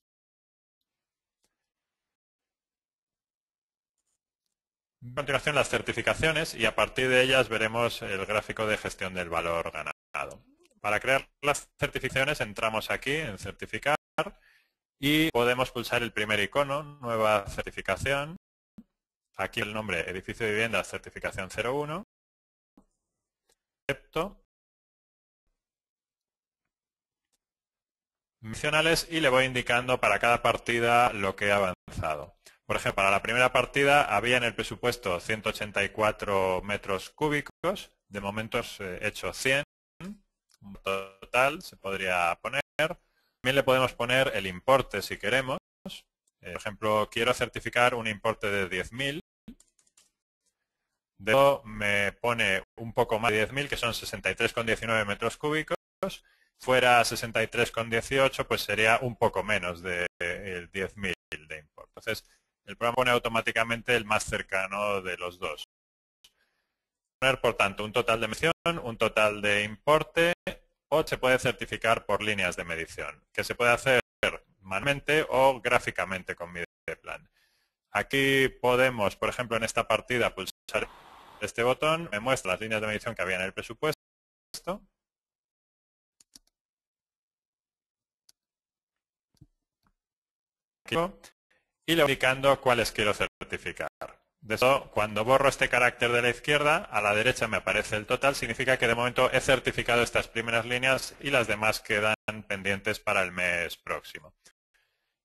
A continuación, las certificaciones y a partir de ellas veremos el gráfico de gestión del valor ganado. Para crear las certificaciones entramos aquí en certificar y podemos pulsar el primer icono, nueva certificación. Aquí el nombre edificio de vivienda certificación 01. Acepto. Mencionales y le voy indicando para cada partida lo que he avanzado. Por ejemplo, para la primera partida había en el presupuesto 184 metros cúbicos. De momento he hecho 100. Un total se podría poner. También le podemos poner el importe si queremos. Por ejemplo, quiero certificar un importe de 10.000. De eso me pone un poco más de 10.000, que son 63,19 metros cúbicos. Fuera 63,18, pues sería un poco menos de 10.000 de importe. Entonces, el programa pone automáticamente el más cercano de los dos. Poner, por tanto, un total de medición, un total de importe, o se puede certificar por líneas de medición, que se puede hacer manualmente o gráficamente con mi plan. Aquí podemos, por ejemplo, en esta partida, pulsar este botón, me muestra las líneas de medición que había en el presupuesto. Y le voy indicando cuáles quiero certificar. De eso, cuando borro este carácter de la izquierda, a la derecha me aparece el total, significa que de momento he certificado estas primeras líneas y las demás quedan pendientes para el mes próximo.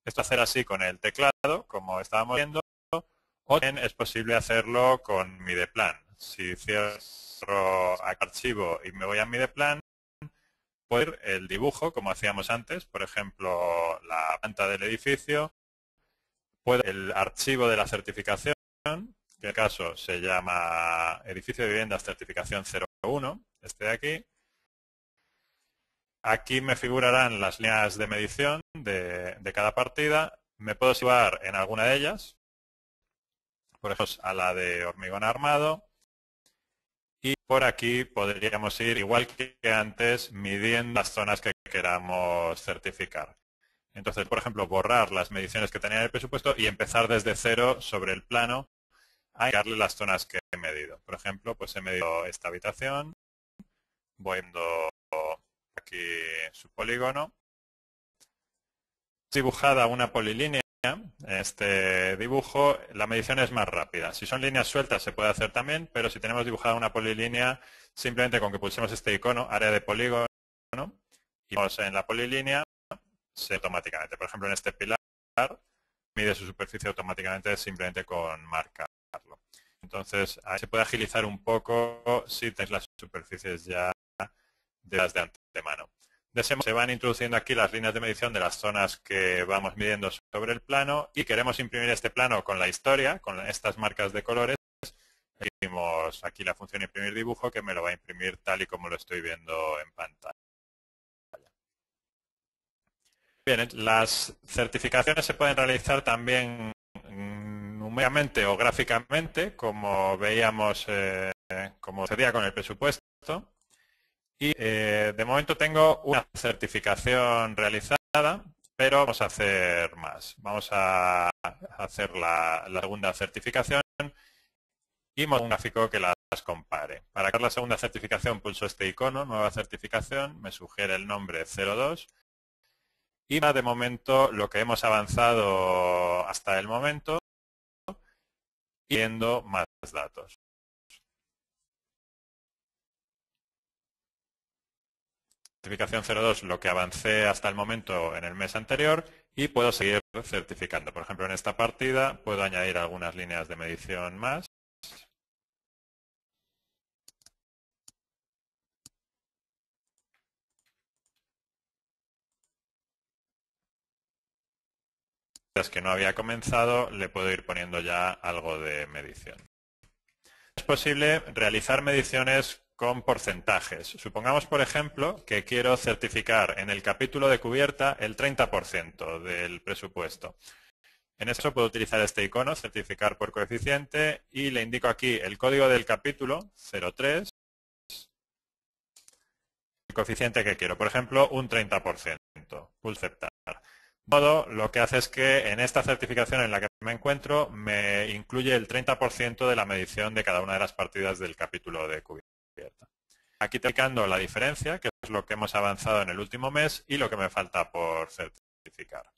Esto hacer así con el teclado, como estábamos viendo, o también es posible hacerlo con Mideplan. Si cierro archivo y me voy a Mideplan, puedo ver el dibujo, como hacíamos antes, por ejemplo, la planta del edificio, puedo ver el archivo de la certificación, que en el caso se llama edificio de viviendas certificación 01, este de aquí. Aquí me figurarán las líneas de medición de cada partida. Me puedo situar en alguna de ellas, por ejemplo, a la de hormigón armado. Y por aquí podríamos ir, igual que antes, midiendo las zonas que queramos certificar. Entonces, por ejemplo, borrar las mediciones que tenía en el presupuesto y empezar desde cero sobre el plano a indicarle las zonas que he medido. Por ejemplo, pues he medido esta habitación, voy viendo aquí su polígono. Dibujada una polilínea, en este dibujo la medición es más rápida. Si son líneas sueltas se puede hacer también, pero si tenemos dibujada una polilínea, simplemente con que pulsemos este icono, área de polígono, y vamos en la polilínea, se automáticamente. Por ejemplo, en este pilar, mide su superficie automáticamente simplemente con marcarlo. Entonces, ahí se puede agilizar un poco si tenéis las superficies ya de antemano. De ese modo se van introduciendo aquí las líneas de medición de las zonas que vamos midiendo sobre el plano y queremos imprimir este plano con la historia, con estas marcas de colores. Tenemos aquí la función imprimir dibujo que me lo va a imprimir tal y como lo estoy viendo en pantalla. Bien, las certificaciones se pueden realizar también numéricamente o gráficamente, como veíamos, como sería con el presupuesto. Y de momento tengo una certificación realizada, pero vamos a hacer más. Vamos a hacer la segunda certificación y un gráfico que las compare. Para crear la segunda certificación pulso este icono, nueva certificación, me sugiere el nombre 02 y de momento lo que hemos avanzado hasta el momento y viendo más datos. Certificación 02, lo que avancé hasta el momento en el mes anterior y puedo seguir certificando. Por ejemplo, en esta partida puedo añadir algunas líneas de medición más. Que no había comenzado, le puedo ir poniendo ya algo de medición. Es posible realizar mediciones con porcentajes. Supongamos, por ejemplo, que quiero certificar en el capítulo de cubierta el 30% del presupuesto. En eso puedo utilizar este icono, certificar por coeficiente, y le indico aquí el código del capítulo, 03, el coeficiente que quiero. Por ejemplo, un 30%. Pulso aceptar. De modo, lo que hace es que en esta certificación en la que me encuentro me incluye el 30% de la medición de cada una de las partidas del capítulo de cubierta. Aquí estoy indicando la diferencia, que es lo que hemos avanzado en el último mes y lo que me falta por certificar.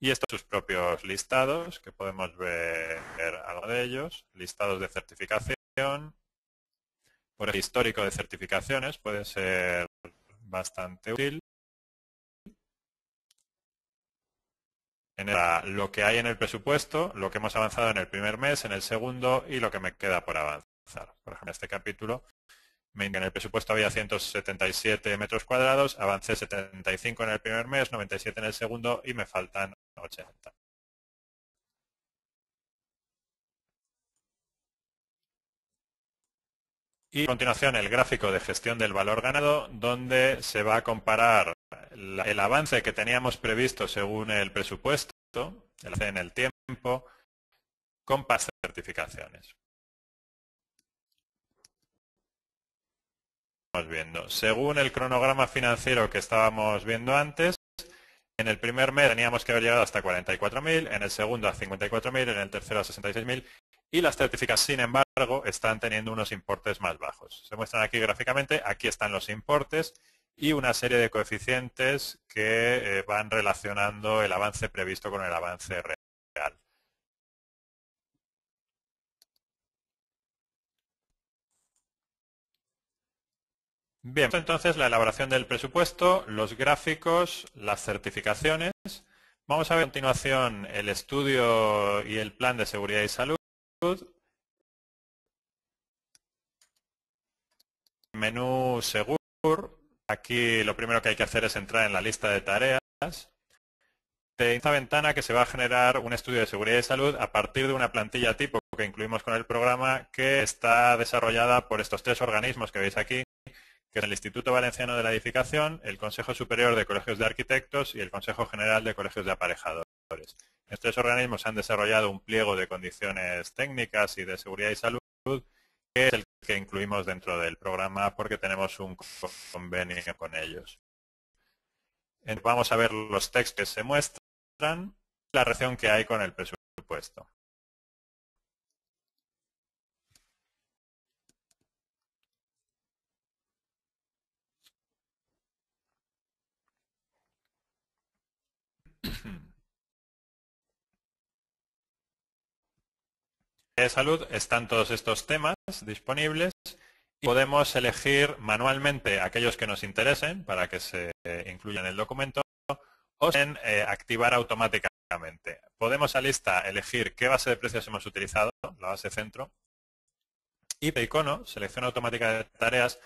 Y estos son sus propios listados, que podemos ver algo de ellos. Listados de certificación. Por ejemplo, histórico de certificaciones puede ser bastante útil. Lo que hay en el presupuesto, lo que hemos avanzado en el primer mes, en el segundo y lo que me queda por avanzar. Por ejemplo, en este capítulo, en el presupuesto había 177 metros cuadrados, avancé 75 en el primer mes, 97 en el segundo y me faltan 80. Y a continuación el gráfico de gestión del valor ganado, donde se va a comparar el avance que teníamos previsto según el presupuesto, el avance en el tiempo, con las certificaciones. Estamos viendo, según el cronograma financiero que estábamos viendo antes, en el primer mes teníamos que haber llegado hasta 44.000, en el segundo a 54.000, en el tercero a 66.000 y las certificaciones, sin embargo, están teniendo unos importes más bajos. Se muestran aquí gráficamente, aquí están los importes y una serie de coeficientes que van relacionando el avance previsto con el avance real. Bien, entonces la elaboración del presupuesto, los gráficos, las certificaciones. Vamos a ver a continuación el estudio y el plan de seguridad y salud. Menú Segur. Aquí lo primero que hay que hacer es entrar en la lista de tareas. De esta ventana que se va a generar un estudio de seguridad y salud a partir de una plantilla tipo que incluimos con el programa, que está desarrollada por estos tres organismos que veis aquí, que es el Instituto Valenciano de la Edificación, el Consejo Superior de Colegios de Arquitectos y el Consejo General de Colegios de Aparejadores. Estos tres organismos han desarrollado un pliego de condiciones técnicas y de seguridad y salud, que es el que incluimos dentro del programa porque tenemos un convenio con ellos. Vamos a ver los textos que se muestran, la relación que hay con el presupuesto. De salud están todos estos temas disponibles y podemos elegir manualmente aquellos que nos interesen para que se incluyan en el documento o en activar automáticamente. Podemos a lista elegir qué base de precios hemos utilizado, la base centro, y el icono, selección automática de tareas,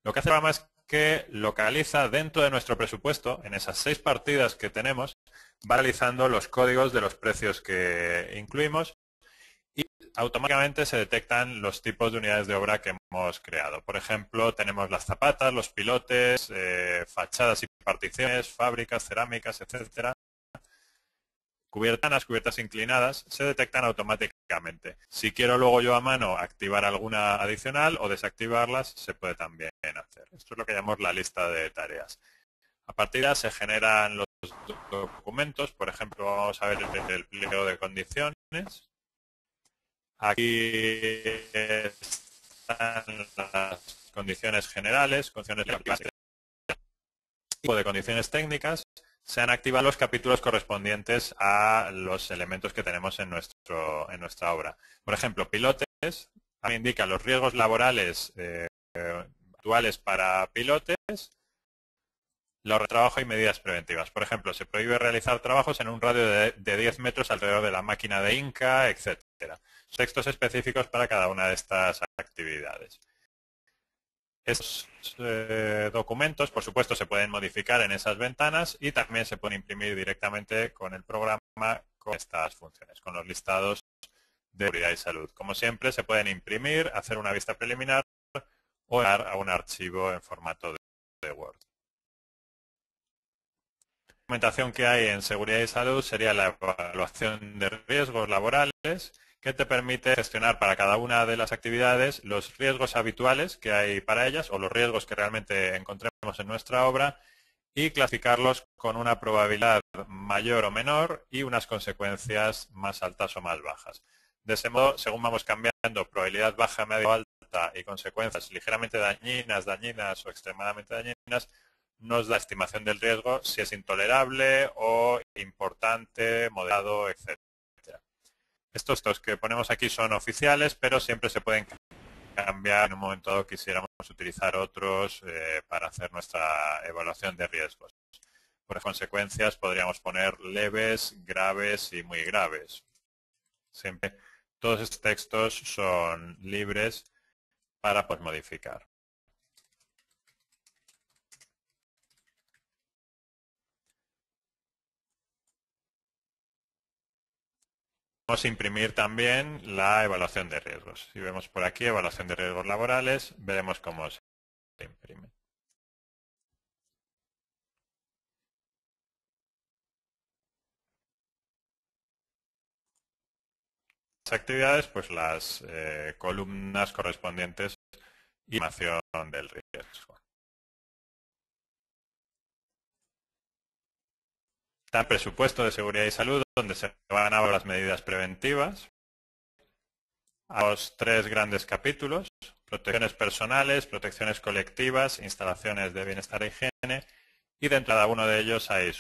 lo que hace el programa es que localiza dentro de nuestro presupuesto, en esas 6 partidas que tenemos, va realizando los códigos de los precios que incluimos y automáticamente se detectan los tipos de unidades de obra que hemos creado. Por ejemplo, tenemos las zapatas, los pilotes, fachadas y particiones, fábricas, cerámicas, etcétera. Cubiertas inclinadas, se detectan automáticamente. Si quiero luego yo a mano activar alguna adicional o desactivarlas, se puede también hacer. Esto es lo que llamamos la lista de tareas. A partir de ahí se generan los documentos. Por ejemplo, vamos a ver el pliego de condiciones. Aquí están las condiciones generales, tipo de condiciones técnicas. Se han activado los capítulos correspondientes a los elementos que tenemos en nuestra obra. Por ejemplo, pilotes, me indica los riesgos laborales actuales para pilotes, los retrabajo y medidas preventivas. Por ejemplo, se prohíbe realizar trabajos en un radio de 10 metros alrededor de la máquina de Inca, etcétera. Textos específicos para cada una de estas actividades. Estos documentos, por supuesto, se pueden modificar en esas ventanas y también se pueden imprimir directamente con el programa con estas funciones, con los listados de seguridad y salud. Como siempre, se pueden imprimir, hacer una vista preliminar o a un archivo en formato de Word. La documentación que hay en seguridad y salud sería la evaluación de riesgos laborales, que te permite gestionar para cada una de las actividades los riesgos habituales que hay para ellas o los riesgos que realmente encontremos en nuestra obra y clasificarlos con una probabilidad mayor o menor y unas consecuencias más altas o más bajas. De ese modo, según vamos cambiando probabilidad baja, media o alta y consecuencias ligeramente dañinas o extremadamente dañinas, nos da estimación del riesgo si es intolerable o importante, moderado, etc. Estos que ponemos aquí son oficiales, pero siempre se pueden cambiar. En un momento dado quisiéramos utilizar otros para hacer nuestra evaluación de riesgos. Por consecuencias podríamos poner leves, graves y muy graves. Siempre todos estos textos son libres para modificar. Vamos a imprimir también la evaluación de riesgos. Si vemos por aquí evaluación de riesgos laborales, veremos cómo se imprime. Las actividades, pues las columnas correspondientes y información del riesgo. Está el presupuesto de seguridad y salud, donde se van a ver las medidas preventivas. A los 3 grandes capítulos: protecciones personales, protecciones colectivas, instalaciones de bienestar e higiene, y dentro de cada uno de ellos hay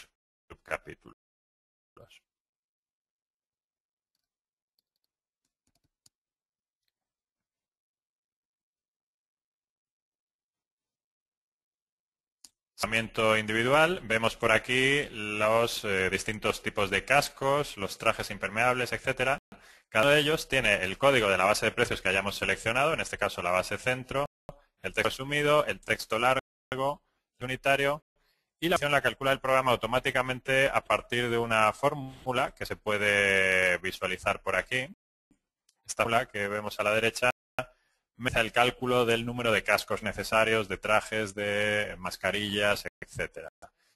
subcapítulos. Equipamiento individual, vemos por aquí los distintos tipos de cascos, los trajes impermeables, etcétera. Cada uno de ellos tiene el código de la base de precios que hayamos seleccionado, en este caso la base centro, el texto resumido, el texto largo, el unitario, y la opción la calcula el programa automáticamente a partir de una fórmula que se puede visualizar por aquí. Esta fórmula que vemos a la derecha me hace el cálculo del número de cascos necesarios, de trajes, de mascarillas, etcétera.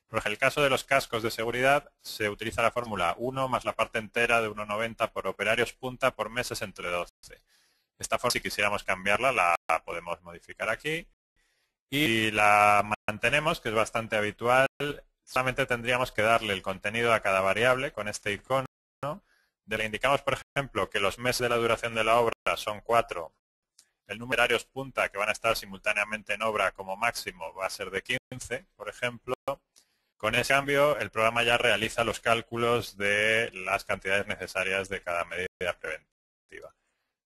Por ejemplo, en el caso de los cascos de seguridad se utiliza la fórmula 1 más la parte entera de 1,90 por operarios punta por meses entre 12. Esta fórmula, si quisiéramos cambiarla, la podemos modificar aquí y la mantenemos, que es bastante habitual. Solamente tendríamos que darle el contenido a cada variable con este icono. Le indicamos, por ejemplo, que los meses de la duración de la obra son 4. El número de operarios punta que van a estar simultáneamente en obra como máximo va a ser de 15, por ejemplo. Con ese cambio, el programa ya realiza los cálculos de las cantidades necesarias de cada medida preventiva.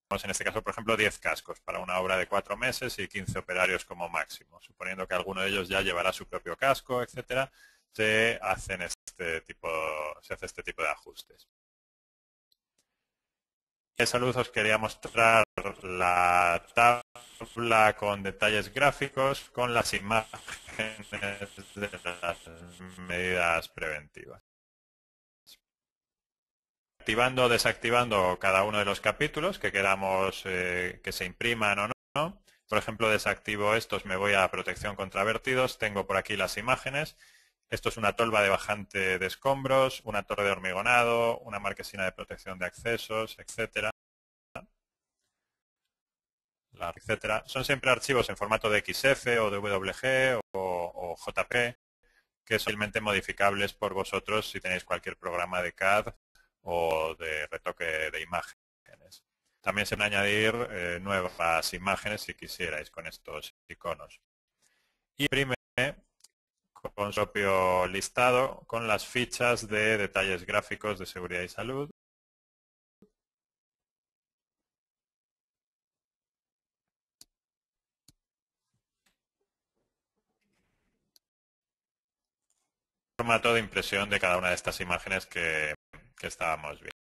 Tenemos en este caso, por ejemplo, 10 cascos para una obra de 4 meses y 15 operarios como máximo. Suponiendo que alguno de ellos ya llevará su propio casco, etcétera, se hace este tipo de ajustes. De salud os quería mostrar la tabla con detalles gráficos con las imágenes de las medidas preventivas. Activando o desactivando cada uno de los capítulos que queramos que se impriman o no. Por ejemplo, desactivo estos, me voy a protección contra vertidos, tengo por aquí las imágenes. Esto es una tolva de bajante de escombros, una torre de hormigonado, una marquesina de protección de accesos, etcétera. Etcétera. Son siempre archivos en formato de XF o de WG o JP, que son fácilmente modificables por vosotros si tenéis cualquier programa de CAD o de retoque de imágenes. También se pueden añadir nuevas imágenes si quisierais con estos iconos. Y imprime con su propio listado con las fichas de detalles gráficos de seguridad y salud. Formato de impresión de cada una de estas imágenes que estábamos viendo.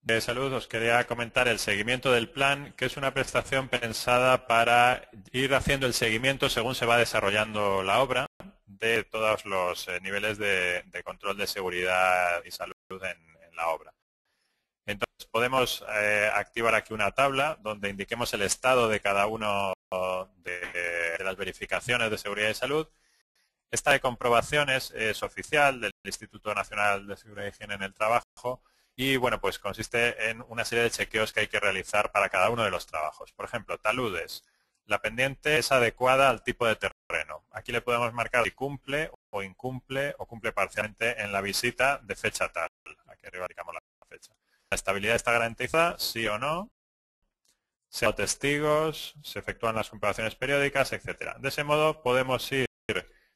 De salud os quería comentar el seguimiento del plan, que es una prestación pensada para ir haciendo el seguimiento según se va desarrollando la obra de todos los niveles de control de seguridad y salud en la obra. Entonces podemos activar aquí una tabla donde indiquemos el estado de cada uno de las verificaciones de seguridad y salud. Esta de comprobaciones es oficial del Instituto Nacional de Seguridad y Higiene en el Trabajo y bueno, pues consiste en una serie de chequeos que hay que realizar para cada uno de los trabajos. Por ejemplo, taludes. La pendiente es adecuada al tipo de terreno. Aquí le podemos marcar si cumple o incumple o cumple parcialmente en la visita de fecha tal. Aquí arriba indicamos la fecha. La estabilidad está garantizada, sí o no. Se han testigos, se efectúan las comprobaciones periódicas, etcétera. De ese modo podemos ir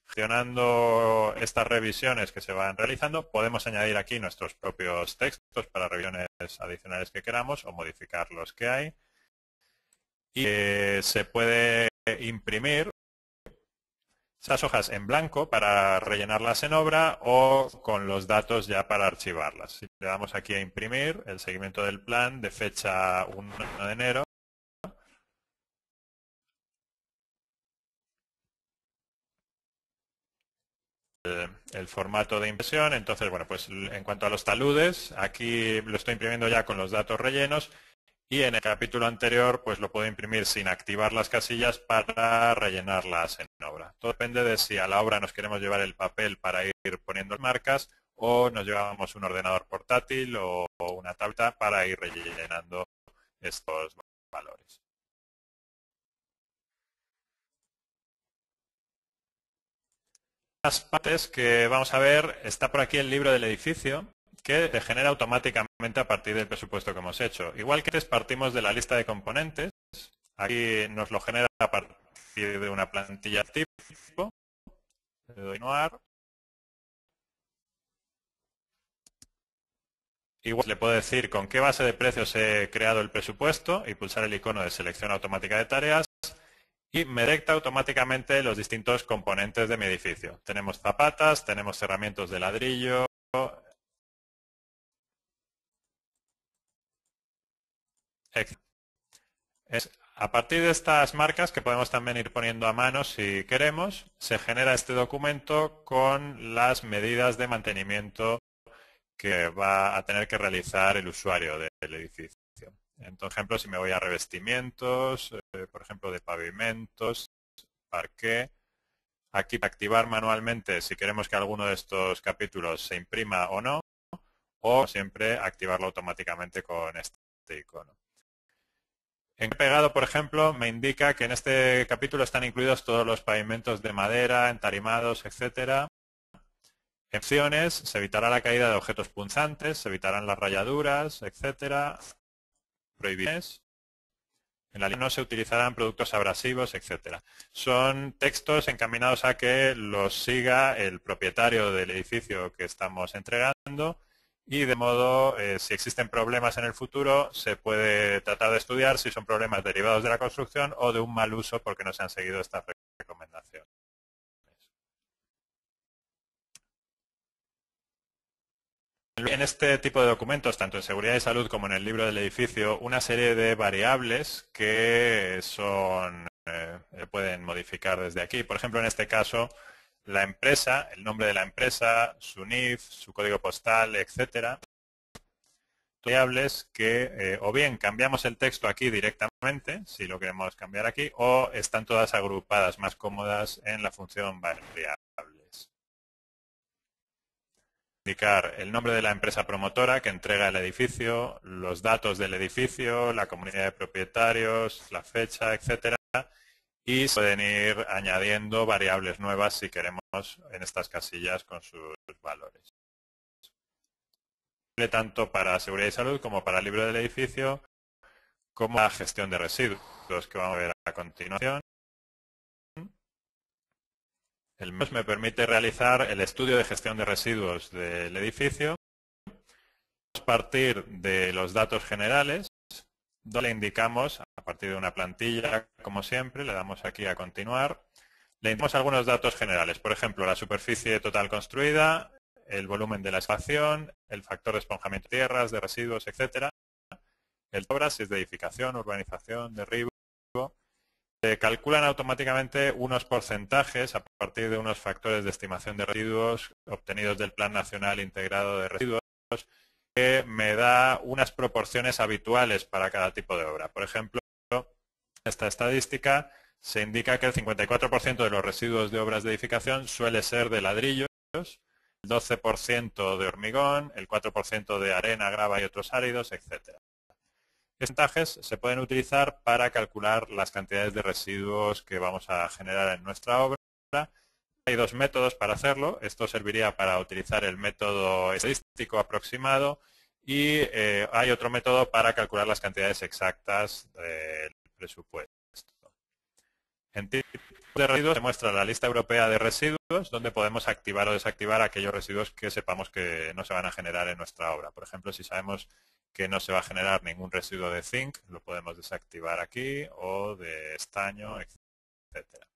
gestionando estas revisiones que se van realizando. Podemos añadir aquí nuestros propios textos para revisiones adicionales que queramos o modificar los que hay. Y se puede imprimir esas hojas en blanco para rellenarlas en obra o con los datos ya para archivarlas. Si le damos aquí a imprimir el seguimiento del plan de fecha 1 de enero, el formato de impresión. Entonces, bueno, pues en cuanto a los taludes, aquí lo estoy imprimiendo ya con los datos rellenos y en el capítulo anterior pues lo puedo imprimir sin activar las casillas para rellenarlas en obra. Todo depende de si a la obra nos queremos llevar el papel para ir poniendo marcas o nos llevamos un ordenador portátil o una tableta para ir rellenando estos valores. Las partes que vamos a ver, está por aquí el libro del edificio, que se genera automáticamente a partir del presupuesto que hemos hecho. Igual que antes partimos de la lista de componentes, aquí nos lo genera a partir de una plantilla tipo. Le doy continuar. Igual le puedo decir con qué base de precios he creado el presupuesto y pulsar el icono de selección automática de tareas. Y me detecta automáticamente los distintos componentes de mi edificio. Tenemos zapatas, tenemos cerramientos de ladrillo. A partir de estas marcas, que podemos también ir poniendo a mano si queremos, se genera este documento con las medidas de mantenimiento que va a tener que realizar el usuario del edificio. Entonces, por ejemplo, si me voy a revestimientos, por ejemplo, de pavimentos, parqué, aquí para activar manualmente si queremos que alguno de estos capítulos se imprima o no, o siempre activarlo automáticamente con este icono. En pegado, por ejemplo, me indica que en este capítulo están incluidos todos los pavimentos de madera, entarimados, etcétera. En opciones se evitará la caída de objetos punzantes, se evitarán las rayaduras, etcétera. Prohibiciones. En la línea no se utilizarán productos abrasivos, etcétera. Son textos encaminados a que los siga el propietario del edificio que estamos entregando y de modo, si existen problemas en el futuro, se puede tratar de estudiar si son problemas derivados de la construcción o de un mal uso porque no se han seguido estas recomendaciones. En este tipo de documentos, tanto en seguridad y salud como en el libro del edificio, una serie de variables que pueden modificar desde aquí. Por ejemplo, en este caso, la empresa, el nombre de la empresa, su NIF, su código postal, etcétera. Variables que o bien cambiamos el texto aquí directamente, si lo queremos cambiar aquí, o están todas agrupadas más cómodas en la función variables. Indicar el nombre de la empresa promotora que entrega el edificio, los datos del edificio, la comunidad de propietarios, la fecha, etcétera. Y se pueden ir añadiendo variables nuevas si queremos en estas casillas con sus valores. Tanto para seguridad y salud como para el libro del edificio, como la gestión de residuos que vamos a ver a continuación. El MES me permite realizar el estudio de gestión de residuos del edificio. A partir de los datos generales, donde le indicamos, a partir de una plantilla, como siempre, le damos aquí a continuar, le indicamos algunos datos generales. Por ejemplo, la superficie total construida, el volumen de la excavación, el factor de esponjamiento de tierras, de residuos, etcétera. El obra, si es de edificación, urbanización, derribo. Se calculan automáticamente unos porcentajes a partir de unos factores de estimación de residuos obtenidos del Plan Nacional Integrado de Residuos que me da unas proporciones habituales para cada tipo de obra. Por ejemplo, esta estadística se indica que el 54% de los residuos de obras de edificación suele ser de ladrillos, el 12% de hormigón, el 4% de arena, grava y otros áridos, etc. Estos porcentajes se pueden utilizar para calcular las cantidades de residuos que vamos a generar en nuestra obra. Hay dos métodos para hacerlo. Esto serviría para utilizar el método estadístico aproximado y hay otro método para calcular las cantidades exactas del presupuesto. En tipos de residuos se muestra la lista europea de residuos, donde podemos activar o desactivar aquellos residuos que sepamos que no se van a generar en nuestra obra. Por ejemplo, si sabemos que no se va a generar ningún residuo de zinc, lo podemos desactivar aquí, o de estaño, etcétera.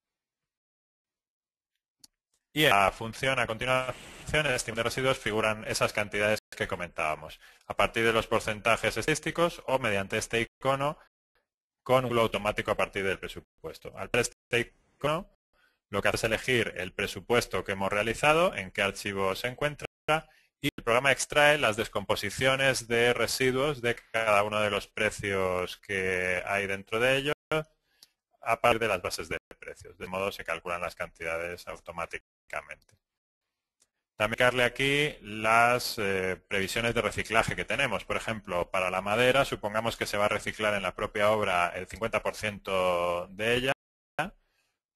Y en la función a continuación, en el estimado de residuos, figuran esas cantidades que comentábamos, a partir de los porcentajes estadísticos o mediante este icono con un cálculo automático a partir del presupuesto. Al ver este icono, lo que hace es elegir el presupuesto que hemos realizado, en qué archivo se encuentra, y el programa extrae las descomposiciones de residuos de cada uno de los precios que hay dentro de ellos a partir de las bases de precios. De modo se calculan las cantidades automáticamente. También hay que darle aquí las previsiones de reciclaje que tenemos. Por ejemplo, para la madera, supongamos que se va a reciclar en la propia obra el 50% de ella,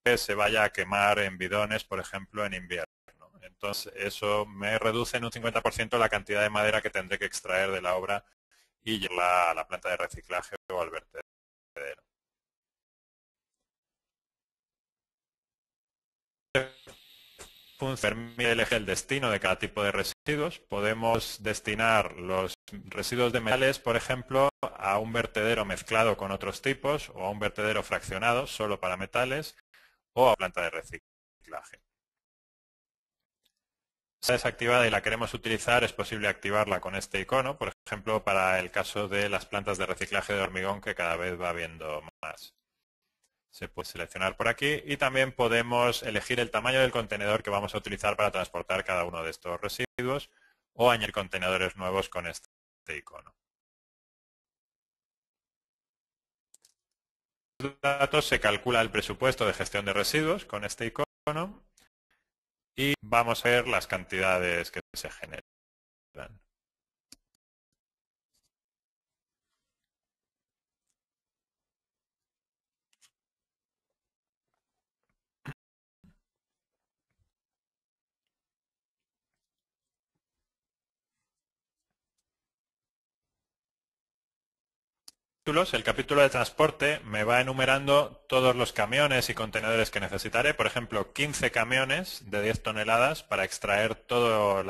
que se vaya a quemar en bidones, por ejemplo, en invierno. Entonces, eso me reduce en un 50% la cantidad de madera que tendré que extraer de la obra y llevarla a la planta de reciclaje o al vertedero. Permite elegir el destino de cada tipo de residuos. Podemos destinar los residuos de metales, por ejemplo, a un vertedero mezclado con otros tipos o a un vertedero fraccionado solo para metales o a planta de reciclaje. Si está desactivada y la queremos utilizar, es posible activarla con este icono, por ejemplo, para el caso de las plantas de reciclaje de hormigón que cada vez va habiendo más. Se puede seleccionar por aquí y también podemos elegir el tamaño del contenedor que vamos a utilizar para transportar cada uno de estos residuos o añadir contenedores nuevos con este icono. Los datos se calcula el presupuesto de gestión de residuos con este icono y vamos a ver las cantidades que se generan. El capítulo de transporte me va enumerando todos los camiones y contenedores que necesitaré. Por ejemplo, 15 camiones de 10 toneladas para extraer todas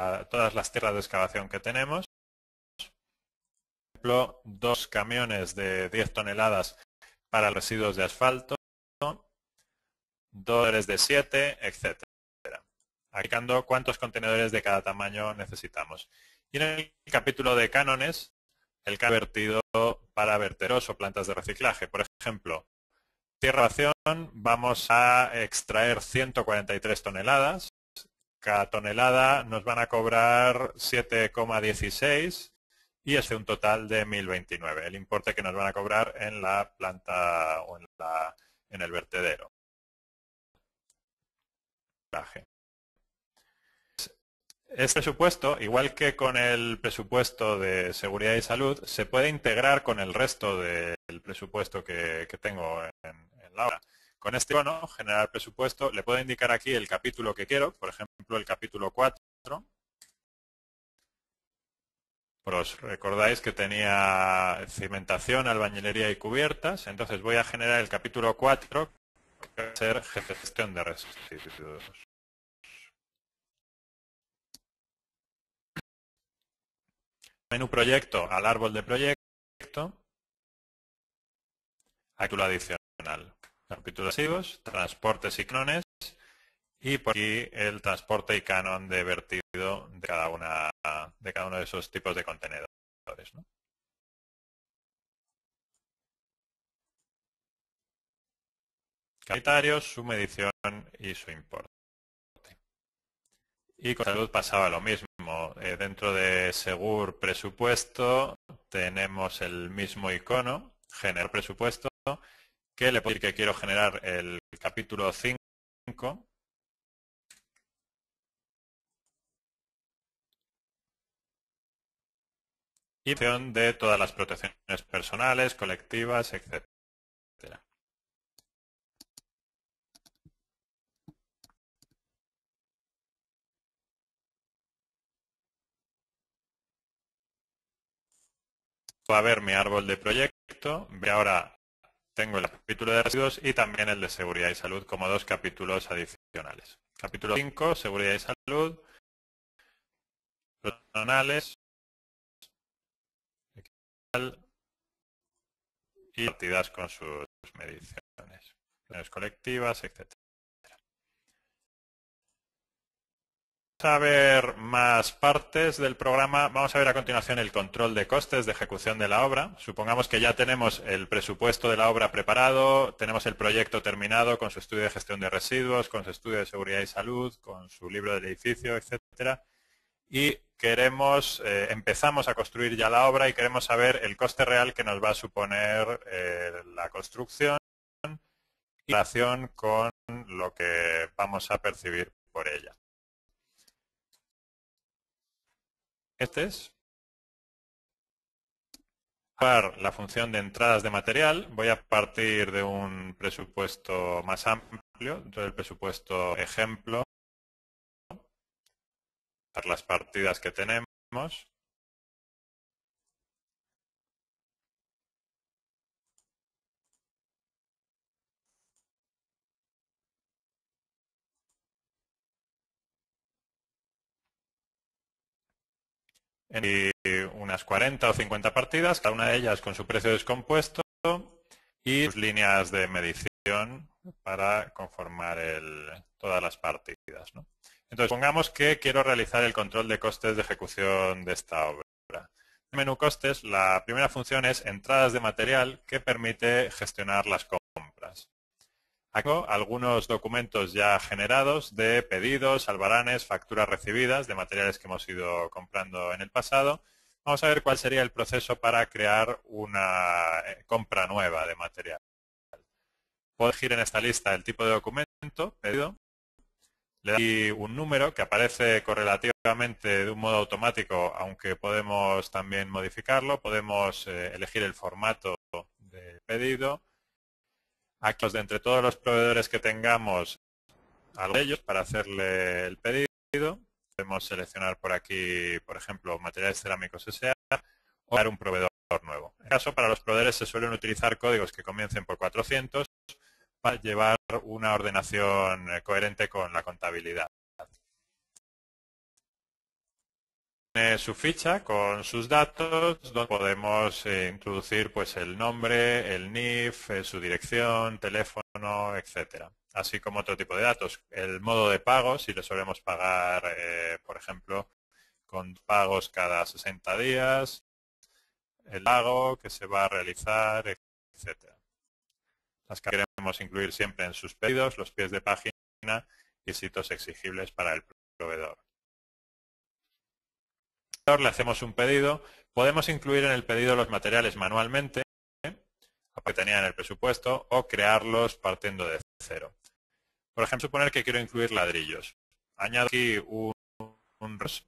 las tierras de excavación que tenemos. Por ejemplo, 2 camiones de 10 toneladas para residuos de asfalto, 2 de 7, etc. Indicando cuántos contenedores de cada tamaño necesitamos. Y en el capítulo de cánones, el canon vertido para vertederos o plantas de reciclaje. Por ejemplo, tierra de excavación, vamos a extraer 143 toneladas. Cada tonelada nos van a cobrar 7,16 y es un total de 1.029, el importe que nos van a cobrar en la planta o en el vertedero. Este presupuesto, igual que con el presupuesto de seguridad y salud, se puede integrar con el resto del presupuesto que tengo en la obra. Con este icono, generar presupuesto, le puedo indicar aquí el capítulo que quiero, por ejemplo, el capítulo 4. Os recordáis que tenía cimentación, albañilería y cubiertas, entonces voy a generar el capítulo 4, que va a ser gestión de residuos. Menú proyecto al árbol de proyecto, capítulo adicional, capítulo de residuos, transportes y canones, y por aquí el transporte y canon de vertido de cada uno de esos tipos de contenedores, ¿no? Capitarios, su medición y su importe. Y con salud pasaba lo mismo. dentro de Segur Presupuesto tenemos el mismo icono, generar presupuesto, que le puedo decir que quiero generar el capítulo 5 y de todas las protecciones personales, colectivas, etcétera. Va a ver mi árbol de proyecto. Ve ahora tengo el capítulo de residuos y también el de seguridad y salud como dos capítulos adicionales. Capítulo 5, seguridad y salud, personales y partidas con sus mediciones colectivas, etcétera. Vamos a ver más partes del programa. Vamos a ver a continuación el control de costes de ejecución de la obra. Supongamos que ya tenemos el presupuesto de la obra preparado, tenemos el proyecto terminado con su estudio de gestión de residuos, con su estudio de seguridad y salud, con su libro del edificio, etcétera. Y empezamos a construir ya la obra y queremos saber el coste real que nos va a suponer la construcción en relación con lo que vamos a percibir por ella. Para la función de entradas de material, voy a partir de un presupuesto más amplio, dentro del presupuesto ejemplo, para las partidas que tenemos. Y unas 40 o 50 partidas, cada una de ellas con su precio descompuesto y sus líneas de medición para conformar todas las partidas, ¿no? Entonces, supongamos que quiero realizar el control de costes de ejecución de esta obra. En el menú costes, la primera función es entradas de material, que permite gestionar las compras. Aquí tengo algunos documentos ya generados de pedidos, albaranes, facturas recibidas de materiales que hemos ido comprando en el pasado. Vamos a ver cuál sería el proceso para crear una compra nueva de material. Puedo elegir en esta lista el tipo de documento, pedido. Le doy un número que aparece correlativamente de un modo automático, aunque podemos también modificarlo. Podemos elegir el formato de pedido. Aquí, de entre todos los proveedores que tengamos, a ellos para hacerle el pedido. Podemos seleccionar por aquí, por ejemplo, materiales cerámicos S.A. o dar un proveedor nuevo. En este caso, para los proveedores se suelen utilizar códigos que comiencen por 400 para llevar una ordenación coherente con la contabilidad. Tiene su ficha con sus datos, donde podemos introducir pues el nombre, el NIF, su dirección, teléfono, etcétera. Así como otro tipo de datos. El modo de pago, si le solemos pagar, por ejemplo, con pagos cada 60 días, el pago que se va a realizar, etcétera. Las que queremos incluir siempre en sus pedidos, los pies de página y sitios exigibles para el proveedor. Le hacemos un pedido, podemos incluir en el pedido los materiales manualmente, que tenía en el presupuesto, o crearlos partiendo de cero. Por ejemplo, suponer que quiero incluir ladrillos. Añado aquí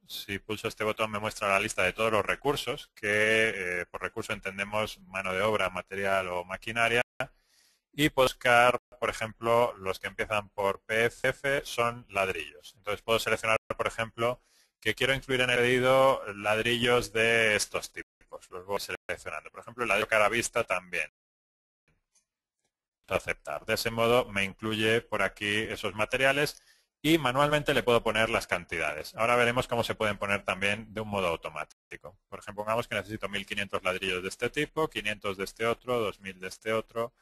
si pulso este botón me muestra la lista de todos los recursos, que por recurso entendemos mano de obra, material o maquinaria, y puedo buscar, por ejemplo, los que empiezan por PFF son ladrillos. Entonces puedo seleccionar, por ejemplo, que quiero incluir en el pedido ladrillos de estos tipos. Los voy seleccionando. Por ejemplo, el ladrillo cara vista también. Aceptar. De ese modo me incluye por aquí esos materiales y manualmente le puedo poner las cantidades. Ahora veremos cómo se pueden poner también de un modo automático. Por ejemplo, pongamos que necesito 1500 ladrillos de este tipo, 500 de este otro, 2000 de este otro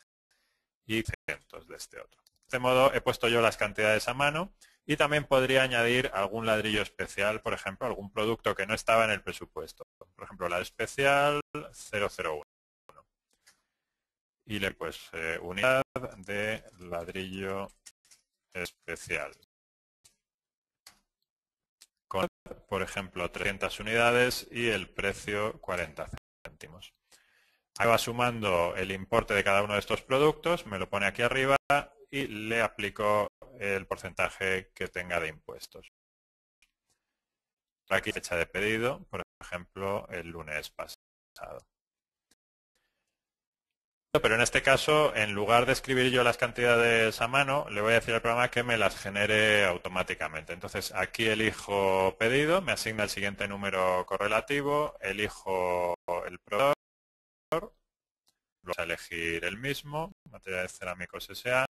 y 600 de este otro. De este modo he puesto yo las cantidades a mano y también podría añadir algún ladrillo especial, por ejemplo, algún producto que no estaba en el presupuesto. Por ejemplo, la especial 001. Y le pues unidad de ladrillo especial. con, por ejemplo, 300 unidades y el precio 40 céntimos. Ahí va sumando el importe de cada uno de estos productos, me lo pone aquí arriba y le aplico el porcentaje que tenga de impuestos. Aquí fecha de pedido, por ejemplo, el lunes pasado. Pero en este caso, en lugar de escribir yo las cantidades a mano, le voy a decir al programa que me las genere automáticamente. Entonces, aquí elijo pedido, me asigna el siguiente número correlativo, elijo el proveedor, voy a elegir el mismo, materiales cerámicos S.A.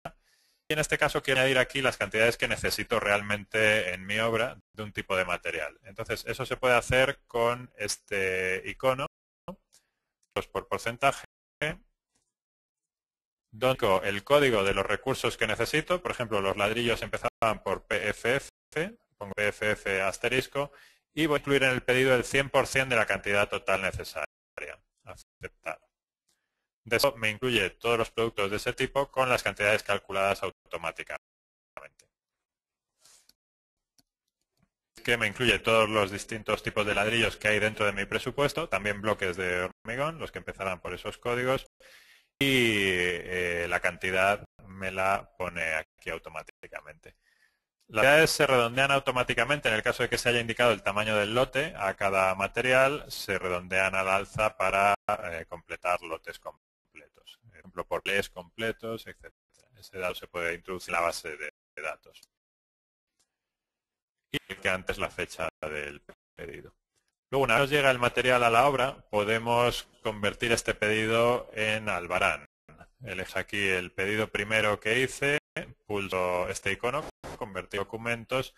Y en este caso quiero añadir aquí las cantidades que necesito realmente en mi obra de un tipo de material. Entonces, eso se puede hacer con este icono, por porcentaje, donde el código de los recursos que necesito. Por ejemplo, los ladrillos empezaban por PFF, pongo PFF asterisco, y voy a incluir en el pedido el 100% de la cantidad total necesaria. Aceptar. De eso me incluye todos los productos de ese tipo con las cantidades calculadas automáticamente. Que me incluye todos los distintos tipos de ladrillos que hay dentro de mi presupuesto, también bloques de hormigón, los que empezarán por esos códigos, y la cantidad me la pone aquí automáticamente. Las cantidades se redondean automáticamente en el caso de que se haya indicado el tamaño del lote. A cada material se redondean al alza para completar lotes completos. Por ejemplo, por lotes completos, etc. Ese dato se puede introducir en la base de datos. Y que antes la fecha del pedido. Luego, una vez llega el material a la obra, podemos convertir este pedido en albarán. Elijo aquí el pedido primero que hice, pulso este icono, convertir documentos,